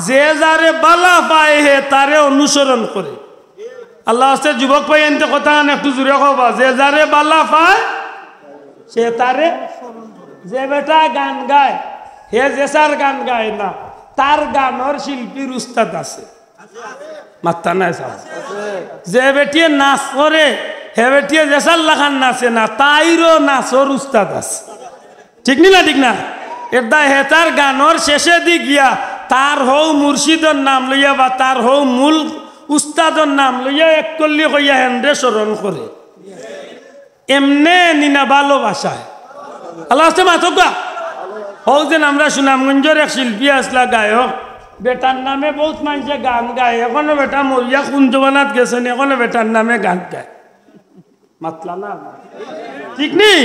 যে যারে বালা পায় হে তারে অনুসরণ করে। আল্লাহ আছে যুবক পাই এনতে কথা একটু জুড়ে কবা, যে যারে বালা পায় সে তারে। যে বেটা গান গায় হে যেসার গান গায় না, তার গানের শিল্পীর উস্তাদ আছে। মাত্তা নাই সাহেব। যে বেটিয়ে নাচ করে হে বেটিয়ে যেসার লাখান নাচে না, তাইরও নাচর উস্তাদ আছে। ঠিক না ঠিক না? এটা হে তার গানের শেষে দি গিয়া তার হৌ মুর্শিদর নাম লইয়া বা তার হৌ মূল উস্তাদর নাম লইয়া এক কল্লি কইয়া হেন্দ্রে স্মরণ করে। এমনে নিনা ভালোবাসায় আল্লাহ আসতে মাথকা হৌ যেন আমরা সুনামগঞ্জের এক শিল্পী আসলা গায়ক, বেটার নামে বহুত মানুষে গান গায়। এখনো বেটা মরিয়া কোন জমানাত গেছেন, এখনো বেটার নামে গান গায়। মাতলা না ঠিক নেই?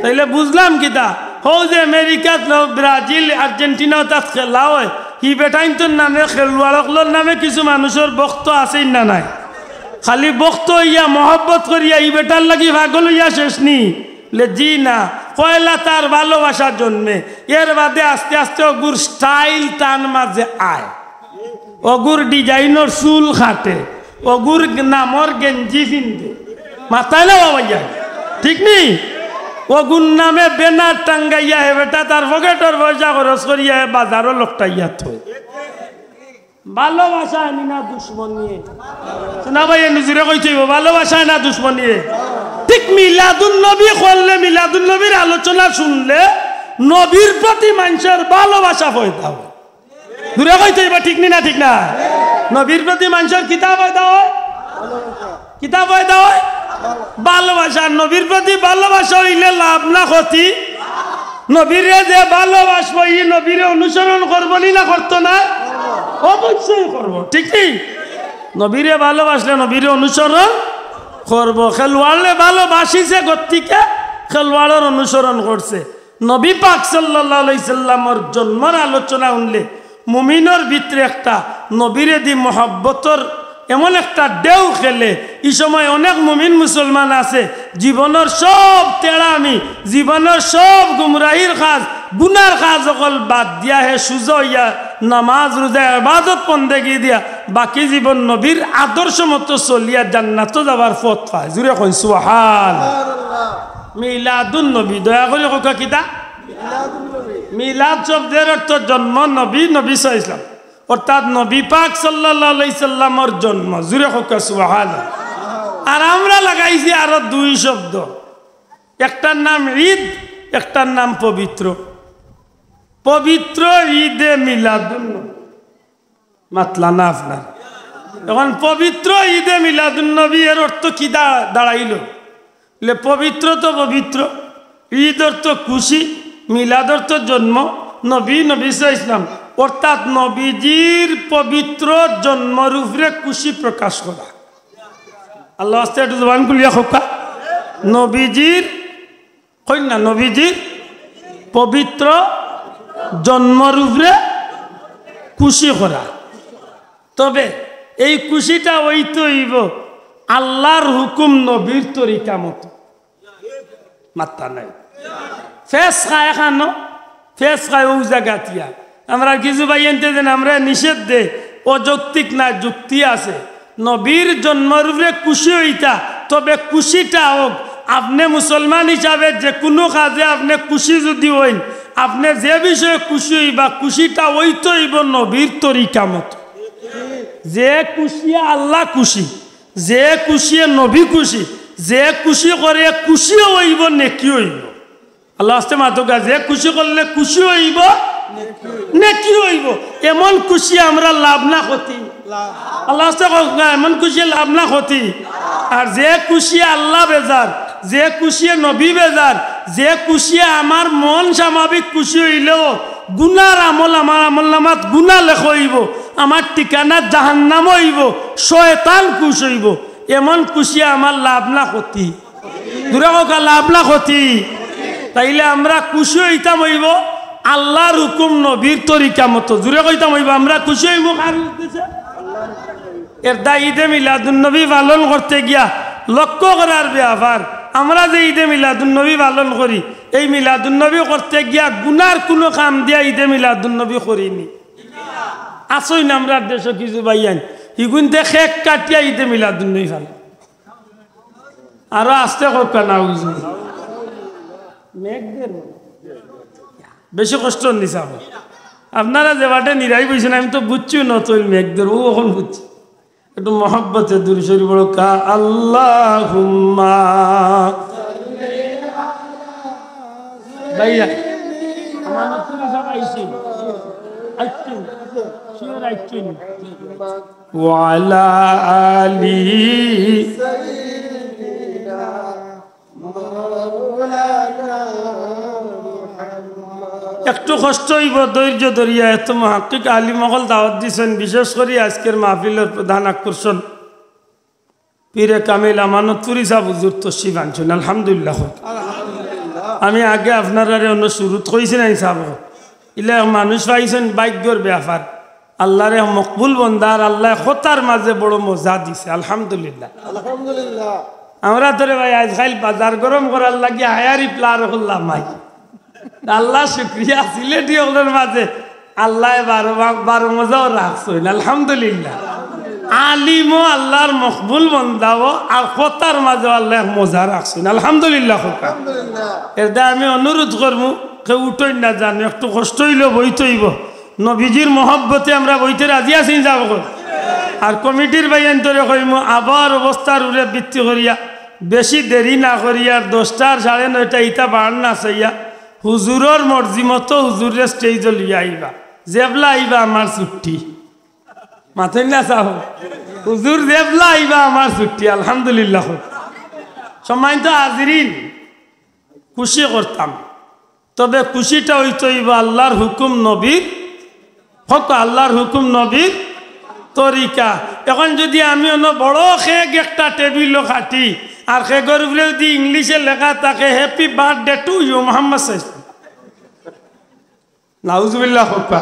তাইলে বুঝলাম কিতা হৌ যে আমেরিকাত ব্রাজিল আর্জেন্টিনাও তাত খেলা হয়, হি বেটাইন তোর নামে খেলোয়াড়কলোর নামে কিছু মানুষের বক্ত আছেই না নাই? খালি বক্ত ইয়া মহব্বত করিয়া ই বেটার লাগি ভাগল ইয়া শেষ নি জি না। কয়লা তার ভালোবাসার জন্মে, এর বাদে আস্তে আস্তে অগুর স্টাইল টান মাঝে আয়, অগুর ডিজাইনের চুল খাটে, অগুর নামর গেঞ্জি ফিনতে মাথায় না বাবা যায়। ঠিক নেই? অগুর নামে বেনার টাঙ্গাইয়া হে বেটা তার পকেটর পয়সা খরচ করিয়া বাজারও লোকটাইয়া থই। ভালোবাসা আনি না দুশ্মন নিয়ে। শোনা ভাই নিজেরে কইতে ভালোবাসা না দুশ্মন নিয়ে। ঠিক মিলাদুন নবী করলে, মিলাদুন নবীর আলোচনা শুনলে নবীর প্রতি মানুষের ভালোবাসা পয়দা হয়। দূরে কইতে এবার ঠিক না, ঠিক না? নবীর প্রতি মানুষের কিতাব পয়দা হয়, কিতাব পয়দা হয় ভালোবাসা। নবীর প্রতি ভালোবাসা হইলে লাভ না ক্ষতি। নবীরে যে ভালোবাসবো ই নবীরে অনুসরণ করবো না করতো না? অবশ্যই করবো, ঠিক নেই? নবীরে ভালোবাসলে নবীরে অনুসরণ করবো। খেলোয়াড়ে ভালোবাসিছে গতিকে খেলোয়াড়ের অনুসরণ করছে। নবী পাক সাল্লাল্লাহু আলাইহি সাল্লামের জন্মের আলোচনা শুনলে মুমিনের ভিতরে একটা নবীরে দি মহব্বতর এমন একটা ঢেউ খেলে। এই সময় অনেক মুমিন মুসলমান আছে জীবনের সব তেড়ামি, জীবনের সব গুমরাহির কাজ, গুনার কাজ সকল বাদ দিয়া হে সুজা হইয়া নামাজ রোজা ইবাদত বন্দেগি দিয়া বাকি জীবন নবীর আদর্শ মতো চলিয়া জান্নাত যাবার পথ পায়। জুড়ে কই সুবহানাল্লাহ। মিলাদুন নবী, দয়া করে কথা কিতা মিলাদ শব্দের অর্থ জন্ম নবী, নবী সাল্লাল্লাহু আলাইহি ওয়াসাল্লাম অর্থাৎ নবী পাক সাল্লাল্লাহু আলাইহি সাল্লামের জন্ম। জুড়ে কথা সুবহানাল্লাহ। আর আমরা লাগাইছি আরো দুই শব্দ, একটার নাম ঈদ, একটার নাম পবিত্র। পবিত্র ঈদে মিলাদুন নবী মাতলা না আপনার। এখন পবিত্র ঈদে মিলাদুন নবী এর অর্থ কি দাঁড়াইল? পবিত্র তো পবিত্র, ঈদ অর্থ খুশি, মিলাদ অর্থ জন্ম, নবী, নবী সাল্লাল্লাহু আলাইহি ওয়াসাল্লাম অর্থাৎ নবীজির পবিত্র জন্মের উপরে খুশি প্রকাশ করা। আল্লাহ আস্তে একটু জবান খুলিয়া খোকা। নবীজির কন্যা, নবীজির পবিত্র জন্মের উপরে খুশি করা। তবে এই খুশিটা হইতে হইব আল্লাহর হুকুম নবীর তরিকা মতো। মাত্রা নাই ফেস খায় খানো, ফেস খায় ও জায়গাতিয়া আমরা কিছু ভাই এনতে দেন আমরা নিষেধ দে, অযৌক্তিক না, যুক্তি আছে। নবীর জন্মের উপরে খুশি হইতা, তবে খুশিটা হোক আপনি মুসলমান হিসাবে যে কোনো কাজে আপনি খুশি যদি হইন, আপনি যে বিষয়ে খুশি হইবা খুশিটা হইতে হইব নবীর তরিকা মতো। যে খুশি আল্লাহ খুশি, যে খুশি নবী খুশি, যে খুশি করে খুশিও হইব নেকি হইব। আল্লাহ আস্তে মাতুকা, যে খুশি করলে খুশি হইব নেকি হইব। এমন খুশি আমরা লাভ না ক্ষতি। আল্লাহ আস্তে এমন খুশি লাভ না ক্ষতি। আর যে খুশি আল্লাহ বেজার, যে খুশি নবী বেজার, যে খুশি আমার মন স্বাভাবিক খুশি হইলেও গুনার আমল আমার আমল নামাত গুনা লেখ হইব, আমার ঠিকানা জাহান্নাম হইব, শয়তান খুশ হইব। এমন খুশি আমার লাভ না ক্ষতি। দূরে হোকা লাভ না ক্ষতি। তাইলে আমরা খুশি হইতাম হইব আল্লাহর হুকুম নবীর তরিকা মতো। জুড়ে কইতাম হইব আমরা খুশি হইব কার উদ্দেশ্যে? এর দা ঈদে মিলাদুন নবী পালন করতে গিয়া লক্ষ্য করার ব্যাপার, আমরা যে ঈদে মিলাদুন নবী পালন করি, এই মিলাদুন নবী করতে গিয়া গুনার কোনো কাম দিয়া ঈদে মিলাদুন নবী করিনি। আসই না আমরা দেশ কিছু ভাইয়ান ইগুনতে খেক কাটিয়া ঈদে মিলাদুন নবী পালন। আরো আস্তে কথা না বুঝুন, বেশি কষ্ট নিছা আপনারা যে বাটে নিরাই বইছেন আমি তো বুঝছি নতুন মেঘদের ও এখন বুঝছি। একটু মহব্বতে দূর শরীর বড় কা আল্লাহুম্মা ভাইয়া আমার নতুন সব আইছি আইছি শিওর আইছি ওয়ালা আলি সাইয়্যিদিনা মাওলানা। একটু কষ্ট হইব, ধৈর্য ধরিয়া। এত মহাক্কিক আলিমহল দাওয়াত দিয়েছেন, বিশেষ করে আজকের মাহফিলের প্রধান আকর্ষণ পীরে কামিল আমানতপুরি সাহেব হুজুর তশরিফ আনছেন। আলহামদুলিল্লাহ। আমি আগে আপনারা অন্য শুরুত কইছি নাই সাহেব, ইলে মানুষ পাইছেন ভাগ্যর ব্যাপার। আল্লাহরে মকবুল বন্দার আল্লাহ খোতার মাঝে বড় মজা দিছে। আলহামদুলিল্লাহ, আলহামদুলিল্লাহ। আমরা তোরে ভাই আজকাল বাজার গরম করার লাগিয়ে হায়ারি প্লার করলাম ভাই। আল্লাহ শুক্রিয়া, সিলেটি ওদের মাঝে আল্লাহ বারো মজাও রাখছেন। আলহামদুলিল্লাহ। আলিমও আল্লাহর মকবুল বন্দাও আর কথার মাঝে আল্লাহ মজা রাখছেন। আলহামদুলিল্লাহ। এর দ্বারা আমি অনুরোধ করবো কেউ উঠই না জানো, একটু কষ্ট হইল বইতে হইব। নবীজির মহব্বতে আমরা বইতে রাজি আছি যাব। আর কমিটির বাইন তোরে কইম আবার অবস্থার উড়ে বৃত্তি করিয়া বেশি দেরি না করিয়া 10টার 9:30 ইটা বার না চাইয়া হুজুরর মর্জি মতো হুজুরের স্টেজ লিয়া আইবা জেবলা আইবা আমার ছুটি মাথায় না চাও হুজুর জেবলা আইবা আমার ছুটি আলহামদুলিল্লাহ সম্মানিত হাজিরিন খুশি করতাম তবে খুশিটা হইতো আল্লাহর হুকুম নবীর হক আল্লাহর হুকুম নবীর তরিকা এখন যদি আমি অন্য বড় খেগ একটা টেবিলও খাটি আর খেগর উপরে যদি ইংলিশে লেখা থাকে happy birthday to you Mohammad নাউজুবিল্লাহ হকা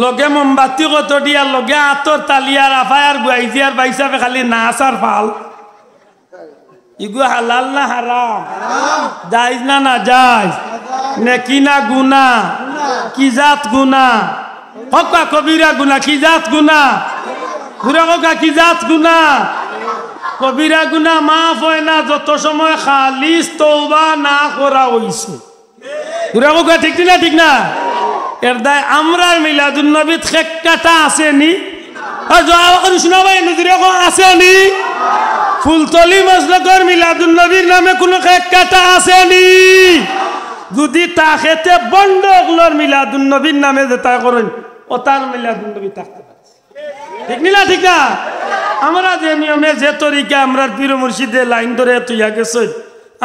লগে মোমবাতি কত দিয়া লগে আতর তালিয়ার আফায়ার বুয়াইজিয়ার বাইসাবে খালি নাচ আর ফাল ইগু হালাল না হারাম জায়েজ না না জায়েজ নেকি না গুনাহ কি জাত গুনাহ হকা কবিরা গুনাহ কি জাত গুনাহ পুরা হকা কি জাত গুনাহ কবিরা গুনাহ মাফ হয় না যত সময় খালিস তওবা না করা হইছে পুরা হকা ঠিক না ঠিক না এর দায় আমরা মিলাদুন নবী খেক্কাটা আসেনি আর জবাব করে শোনাবাই নজরে আসেনি ফুলতলি মসলকর মিলাদুন নবীর নামে কোনো খেক্কাটা আসেনি যদি তা খেতে বন্ধ ওগুলোর মিলাদুন নবীর নামে যেটা করেন ও তার মিলাদুন নবী থাকতে পারে ঠিক না ঠিক না আমরা যে নিয়মে যে তরিকা আমরা পীর মুর্শিদে লাইন ধরে তুইয়া গেছে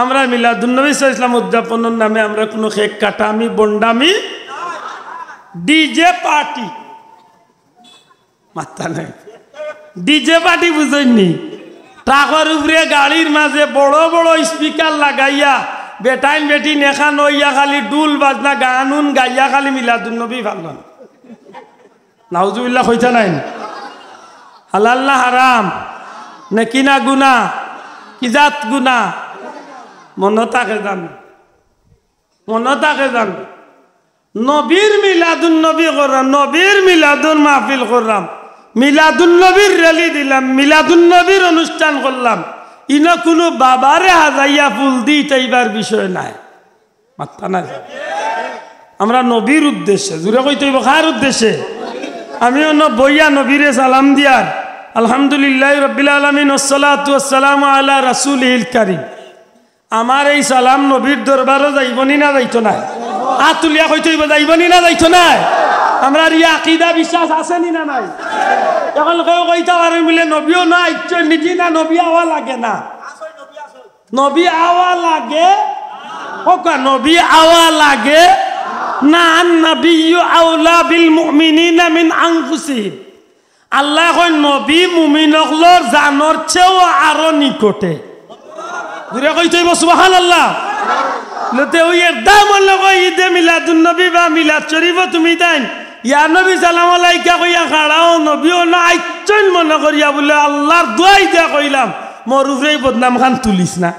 আমরা মিলাদুন নবী ইসলাম উদযাপনের নামে আমরা কোনো খেক্কাটা আমি বন্ডামি ডিজে পার্টি মাথা নাই ডিজে পার্টি বুঝেননি ট্রাকের উপরে গাড়ির মাঝে বড় বড় স্পিকার লাগাইয়া বেটাইন বেটি নেখান হইয়া খালি ডুল বাজনা গানুন গাইয়া খালি মিলাদুন নবী ভাবলাম নাউজুবিল্লাহ হইতা নাই হালাল না হারাম নেকি না গুনাহ কি জাত গুনাহ মনতাকে জান নবীর মিলাদুন নবী করলাম নবীর মিলাদুন মাহফিল করলাম মিলাদুন নবীর র্যালি দিলাম মিলাদুন নবীর অনুষ্ঠান করলাম ইনো কোনো বাবারে হাজাইয়া ফুল দিই তাইবার বিষয় নাই মাথা নাই আমরা নবীর উদ্দেশ্যে জুড়ে কইতে হইব কার উদ্দেশ্যে আমিও বইয়া নবীরে সালাম দিয়ার আলহামদুলিল্লাহ রাব্বিল আলামিন ওয়াসসালাতু ওয়াসসালামু আলা রাসূলিল কারীম আমার এই সালাম নবীর দরবারও যাইবনি না যাইতো না আতুলিয়া কইতে হইব যাইবনি না যাইতো না আমরা রিয়া আকীদা বিশ্বাস আছে নি না নাই এখন কেউ কইতা পারে মিলে নবীও না ইচ্ছা নিজে না নবী আওয়া লাগে না নবী আওয়া লাগে ওকা নবী আওয়া লাগে না নবিয়্যু আওলা বিল মুমিনিনা মিন আনফুসিহিম আল্লাহ কয় নবী মুমিনকলর জানর চেয়েও আরো নিকটে ঘুরে কইতে হইব সুবহানাল্লাহ লতে ওই এর দাম লগাই ঈদে মিলাদুন নবী বা মিলাদ শরীফ তুমি দেন ইয়া নবী সালাম আলাইকা কইয়া খাড়াও নবীও না আইচন মনে করিয়া বলে আল্লাহর দোয়াই দিয়া কইলাম মোর উপরেই বদনাম খান তুলিস না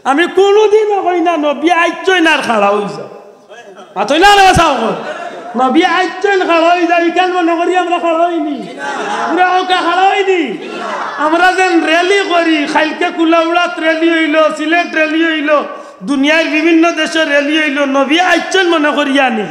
আমি কোনোদিন কই না নবী আইচন আর খাড়া হইছে মাতই না চাও নবী আইচন খাড়া হই যাই কেন মনে করি আমরা খাড়া হইনি পুরা ওকা খাড়া হইনি আমরা যেন র্যালি করি খাইলকে কুলাউড়াত র্যালি হইলো সিলেট র্যালি হইলো দুনিয়ার বিভিন্ন দেশের র্যালি হইলো নবী আইচন মনে করিয়া নি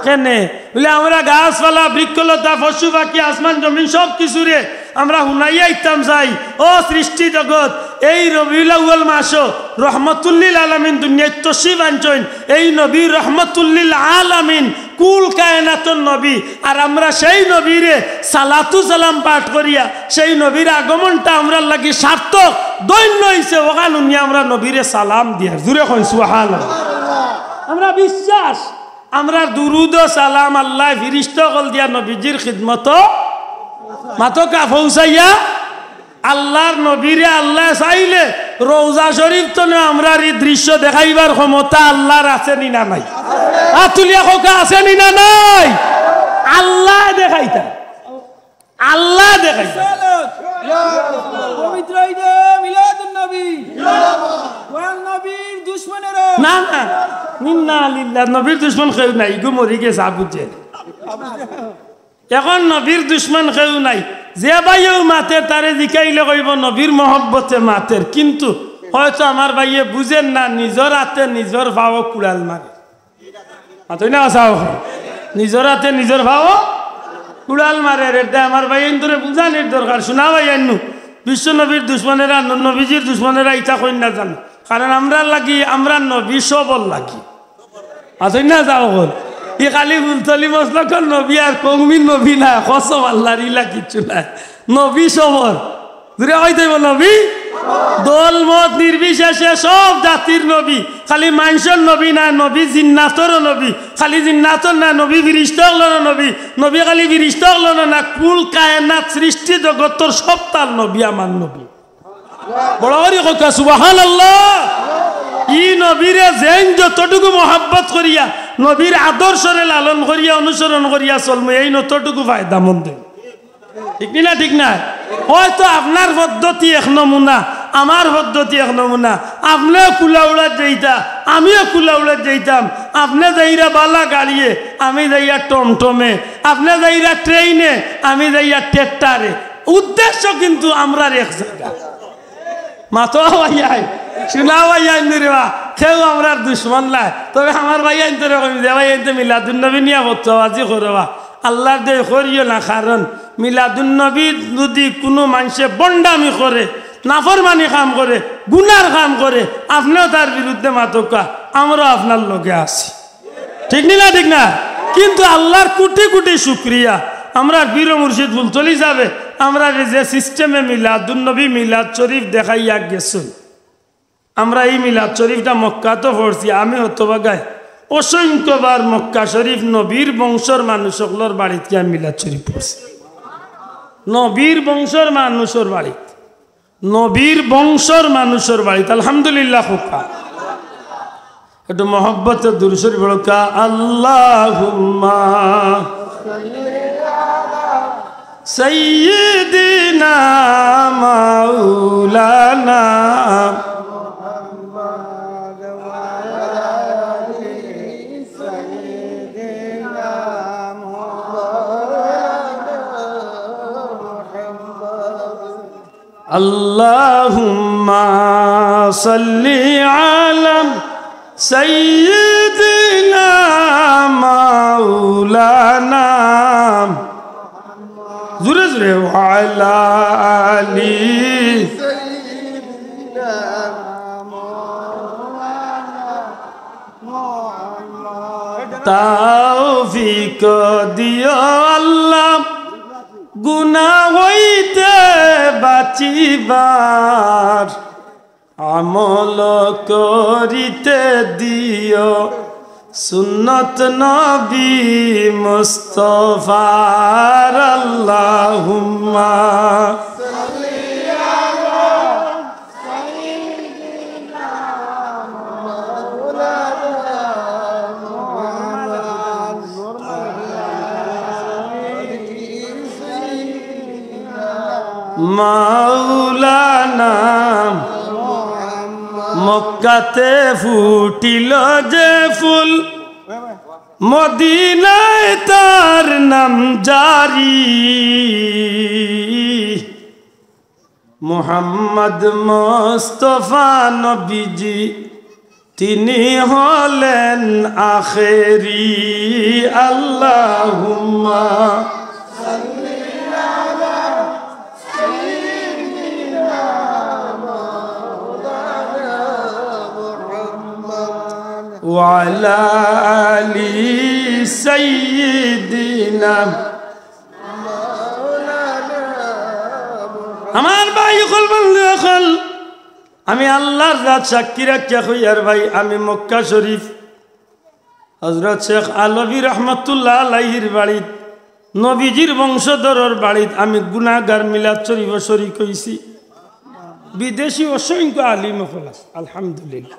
কেনে বলে আমরা গাছপালা বৃক্ষলতা পশু পাখি আসমান জমিন সব কিছুরে আমরা হুনাইয়া ইতাম যাই ও সৃষ্টি জগৎ এই রবিউল আউয়াল মাসও রহমতুল্লিল আলামিন দুনিয়ায় তশরিফ আনছেন এই নবী রহমতুল্লিল আলামিন কুল কায়নাতুন নবী আর আমরা সেই নবীরে সালাতু সালাম পাঠ করিয়া সেই নবীর আগমনটা আমরা লাগি সার্থক দৈন্য হইছে ওখান উনি আমরা নবীরে সালাম দিয়া জুরে কই সুবহানাল্লাহ আমরা বিশ্বাস আমরা দুরুদ ও সালাম আল্লাহ ফিরিস্তা কল দিয়া নবীজির খিদমত মাতকা পৌঁছাইয়া আল্লাহর নবীরে আল্লাহ চাইলে রওজা শরীফ তো আমরা এই দৃশ্য দেখাইবার ক্ষমতা আল্লাহর আছে নি না নাই আতুলিয়া কোকা আছে নি না নাই আল্লাহ দেখাইতা আল্লাহ দেখাইতা পবিত্র ঈদে মিলাদুন নবী কোন নবীর দুশমনেরা না না মিন্না লিল্লাহ নবীর দুশমন কেউ নাই গো মরি গেছে আবুজে এখন নবীর দুশমন কেউ নাই যে ভাইও মাতে তারে জিকাইলে কইব নবীর মহব্বতে মাতের কিন্তু হয়তো আমার ভাইয়ে বুঝেন না নিজর হাতে নিজর ভাও কুড়াল মারে মাতই না আসাও নিজর হাতে নিজর ভাও কুড়াল মারে রে আমার ভাই ধরে বুঝানির দরকার শোনা ভাই আনু বিশ্ব নবীর দুশ্মনেরা নবীজির দুশ্মনেরা ইটা কই না জান কারণ আমরা লাগি আমরা নবী সবল লাগি আসই না যাও হল ই খালি ফুলতলি মশলা কর নবী আর কৌমির নবী না কসম আল্লাহর ইলা কিচ্ছু নাই নবী সবর দূরে হইতে নবী দল মত নির্বিশেষে সব জাতির নবী খালি মানুষের নবী না নবী জিন্নাতরও নবী খালি জিন্নাতর না নবী ফিরিস্তাগলর নবী নবী খালি ফিরিস্তাগলর না কুল কায়নাত সৃষ্টি জগতর সব তার নবী আমার নবী বড় করে কথা সুবহানাল্লাহ ই নবীরে যেন যতটুকু মহাব্বত করিয়া নবীর আদর্শরে লালন করিয়া অনুসরণ করিয়া চলমু এই নতটুকু ফায়দা মন্দ ঠিক না ঠিক না হয়তো আপনার পদ্ধতি এক নমুনা আমার পদ্ধতি এক নমুনা আপনিও কুলাউড়াত যাইতা আমিও কুলাউড়াত যাইতাম আপনি যাইরা বালা গাড়িয়ে আমি যাইয়া টমটমে আপনি যাইরা ট্রেনে আমি যাইয়া ট্রেক্টরে উদ্দেশ্য কিন্তু আমরা এক জায়গা মাতো ভাইয়াই শোনা ভাইয়াই নুরেবা কেউ আমরা দুশ্মন লাই তবে আমার ভাইয়াই তো রকম দে ভাইয়াই তো মিলাদুন্নবী নিয়া বলতো আজি করবা আল্লাহর দে করিও না কারণ মিলাদুন্নবী যদি কোনো মানুষে বন্ডামি করে নাফরমানি কাম করে গুনার কাম করে আপনিও তার বিরুদ্ধে মাতকা আমরাও আপনার লগে আছি ঠিক না ঠিক না কিন্তু আল্লাহর কোটি কোটি শুকরিয়া আমরা বীর মুর্শিদ ফুলতলি যাবে আমরা যে সিস্টেমে মিলাদুন্নবী মিলাদ শরীফ দেখাইয়া গেছুন আমরা এই মিলাদ শরীফটা মক্কা তো পড়ছি আমি হতবাগায় অসংখ্যবার মক্কা শরীফ নবীর বংশর মানুষ সকলের বাড়িতে আমি মিলাদ শরীফ পড়ছি নবীর বংশর মানুষের বাড়িতে নবীর বংশর মানুষের বাড়িতে আলহামদুলিল্লাহ খুকা একটু মহব্বত দুরূদ শরীফ বলকা আল্লাহুম্মা সাইয়্যিদিনা মাওলানা Allahumma salli ala sayyidina maulana zure zure wa ala ali sayyidina maulana tawfiq diyo Allah গুনাহ হইতে বাঁচিবার আমল করিতে দিও সুন্নত নবী মুস্তাফার আল্লাহুম্মা সাল্লি আলা সাইয়্যিদিনা মাওলানা মাওলানা মক্কাতে ফুটিল যে ফুল মদিনায় তার নাম জারি মুহাম্মদ মুস্তাফা নবীজি তিনি হলেন আখেরি আল্লাহুম্মা وعلى آل سيدنا আমার ভাই কল আমি আল্লাহর রাত সাক্ষী রাখিয়া কইয়ার ভাই আমি মক্কা শরীফ হযরত শেখ আলভী রহমতুল্লাহ আলাইহির বাড়িত নবীজির বংশধরের বাড়িত আমি গুনাহগার মিলাদ শরীফ শরীক হইছি বিদেশি অসংখ্য আলিম হল আলহামদুলিল্লাহ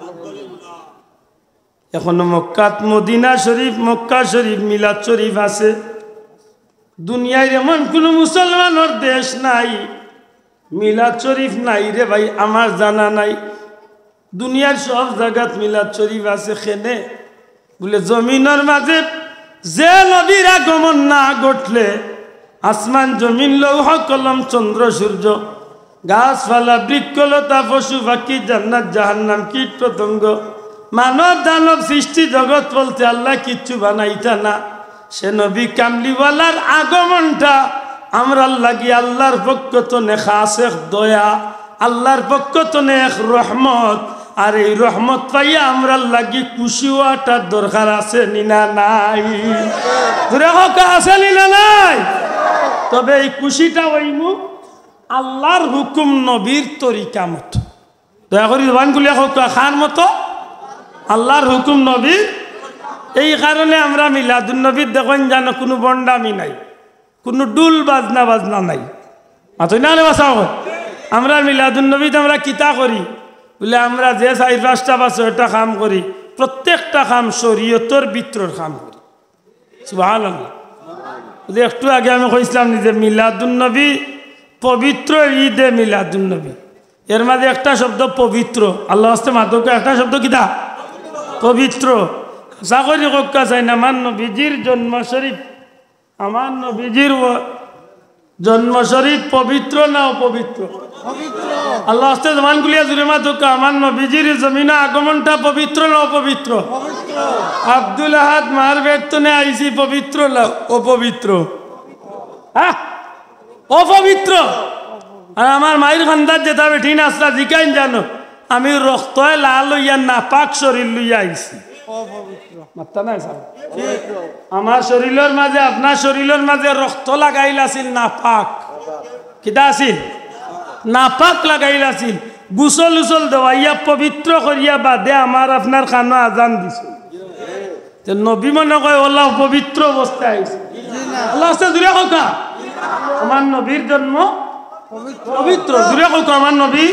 এখনো মক্কাত মদিনা শরীফ মক্কা শরীফ মিলাদ শরীফ আছে দুনিয়ায় এমন কোনো মুসলমানের দেশ নাই মিলাদ শরীফ নাই রে ভাই আমার জানা নাই দুনিয়ার সব জায়গাত মিলাদ শরীফ আছে খেনে বলে জমিনের মাঝে যে নবীর আগমন না ঘটলে আসমান জমিন লৌহ কলম চন্দ্র সূর্য গাছপালা বৃক্ষলতা পশু পাখি জান্নাত জাহান্নাম কীট পতঙ্গ মানব দানব সৃষ্টি জগৎ বলতে আল্লাহ কিচ্ছু বানাইতা না সে নবী কামলিওয়ালার আগমনটা আমরা লাগি আল্লাহর পক্ষ তো নে খাস এক দয়া, আল্লাহর পক্ষ তো নে এক রহমত। আর এই রহমত পাইয়া আমরা লাগি খুশি হওয়াটার দরকার আছে নিনা নাই? আছে নিনা নাই? তবে এই খুশিটা হইমু আল্লাহর হুকুম নবীর তরিকা মতো। দয়া করি জবানগুলি খান মতো আল্লাহর হুকুম নবীর। এই কারণে আমরা মিলাদুন নবীর দেখেন জানো কোনো বন্ডামি নাই, কোনো ডুল বাজনা নাই। মাথা না রে বাসা, আমরা মিলাদুন নবীতে আমরা কিতা করি বলে আমরা যে 4-5টা বা 6টা কাম করি, প্রত্যেকটা কাম শরীয়তর ভিতরের কাম করি। সুবহানাল্লাহ। একটু আগে আমি কইছিলাম যে মিলাদুন নবী পবিত্র ঈদে মিলাদুন নবী, এর মাঝে একটা শব্দ পবিত্র। আল্লাহ হস্তে মাধবকে একটা শব্দ কিতা পবিত্র। চাকরি কক্কা চাই না আমার নবীজির জন্ম শরীফ, আমার নবীজির জন্ম শরীফ পবিত্র না অপবিত্র? আল্লাহ হস্তে জমান গুলিয়া জুড়ে মাধবকে আমার নবীজির জমিনে আগমনটা পবিত্র না অপবিত্র? আব্দুল আহাদ মার বেতনে আইসি পবিত্র না অপবিত্র? হ্যাঁ অপবিত্র। আর আমার মায়ের খান্দার যেটা বেঠি নাচলা জিকাইন জানো আমি রক্ত লাল লইয়া না পাক শরীর লইয়া আইছি। আমার শরীরের মাঝে আপনার শরীরের মাঝে রক্ত লাগাইল আছিল না পাক, কিতা আছিল না পাক লাগাইল আছিল। গুসল উসল দেওয়াইয়া পবিত্র করিয়া বাদে আমার আপনার খানো আজান দিছে। নবী মনে কয় ওলা পবিত্র অবস্থায় আইছে। আল্লাহ জুড়ে কথা আমার নবীর জন্ম পবিত্র, জুড়ে কথা আমার নবী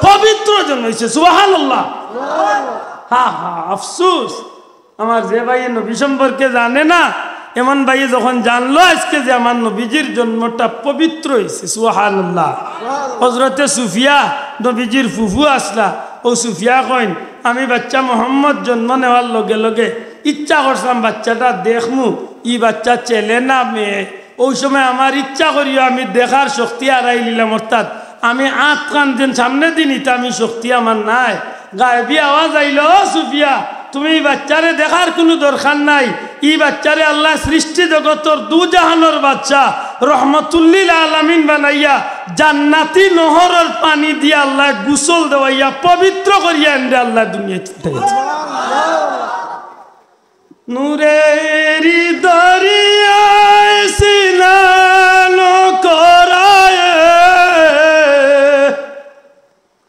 পবিত্র জন্মাইছে। সুবহানাল্লাহ। হা হা আফসোস আমার যে ভাই নবী সম্পর্কে জানে না, এমন ভাই যখন জানলো আজকে যে আমার নবীজির জন্মটা পবিত্র হয়েছে। সুবহানাল্লাহ। হযরতে সুফিয়া নবীজির ফুফু আসলা, ও সুফিয়া কইন আমি বাচ্চা মোহাম্মদ জন্ম নেওয়ার লগে লগে ইচ্ছা করছিলাম বাচ্চাটা দেখমু ই বাচ্চা ছেলে না মেয়ে। ওই সময় আমার ইচ্ছা করিও আমি দেখার শক্তি হারাই নিলাম, অর্থাৎ আমি আঁত কান যেন সামনে দিন ইতা আমি শক্তি আমার নাই। গায়েবী আওয়াজ আইল, সুফিয়া তুমি বাচ্চারে দেখার কোনো দরকার নাই, ই বাচ্চারে আল্লাহ সৃষ্টি জগতর দু জাহানের বাচ্চা রহমতুল্লিল আলামিন বানাইয়া জান্নাতি নহরের পানি দিয়ে আল্লাহ গোসল দেওয়াইয়া পবিত্র করিয়া এনে আল্লাহ দুনিয়াতে পাঠাইছে। নূরেরি দরিয়ায় স্নান করায়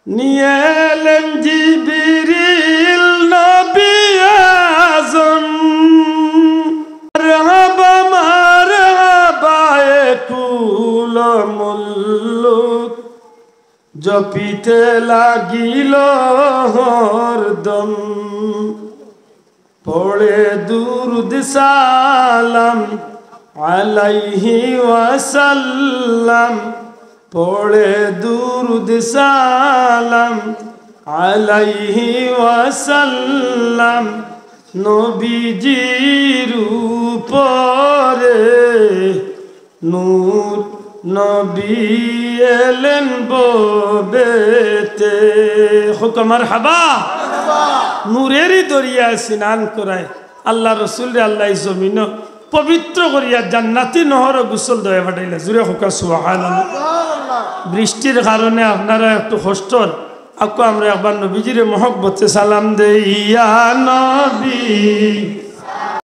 নিয়ে এলেন জিবরিল নবী আযম। মারহাবা মারহাবা এ কুল মুল্লুক জপিতে লাগিল হরদম। পড়ে দুরুদ সালাম আলাইহি ওয়াসাল্লাম, পড়ে দুরুদ সালাম আলাইহি ওয়াসাল্লাম। নবীজির উপরে নূর নবী এলেন ববেতে। হুকুমার হাবা নূরেরই দরিয়ায় স্নান করায় আল্লাহ রসুল আল্লাহ জমিন পবিত্র করিয়া জান্নাতি নহর গোসল দয়া ফাটাইলা। জুড়ে হুকা সুবহানাল্লাহ। বৃষ্টির কারণে আপনারা একটু কষ্টর, আকো আমরা একবার নবীজির মহব্বতে সালাম দেই। ইয়া নবী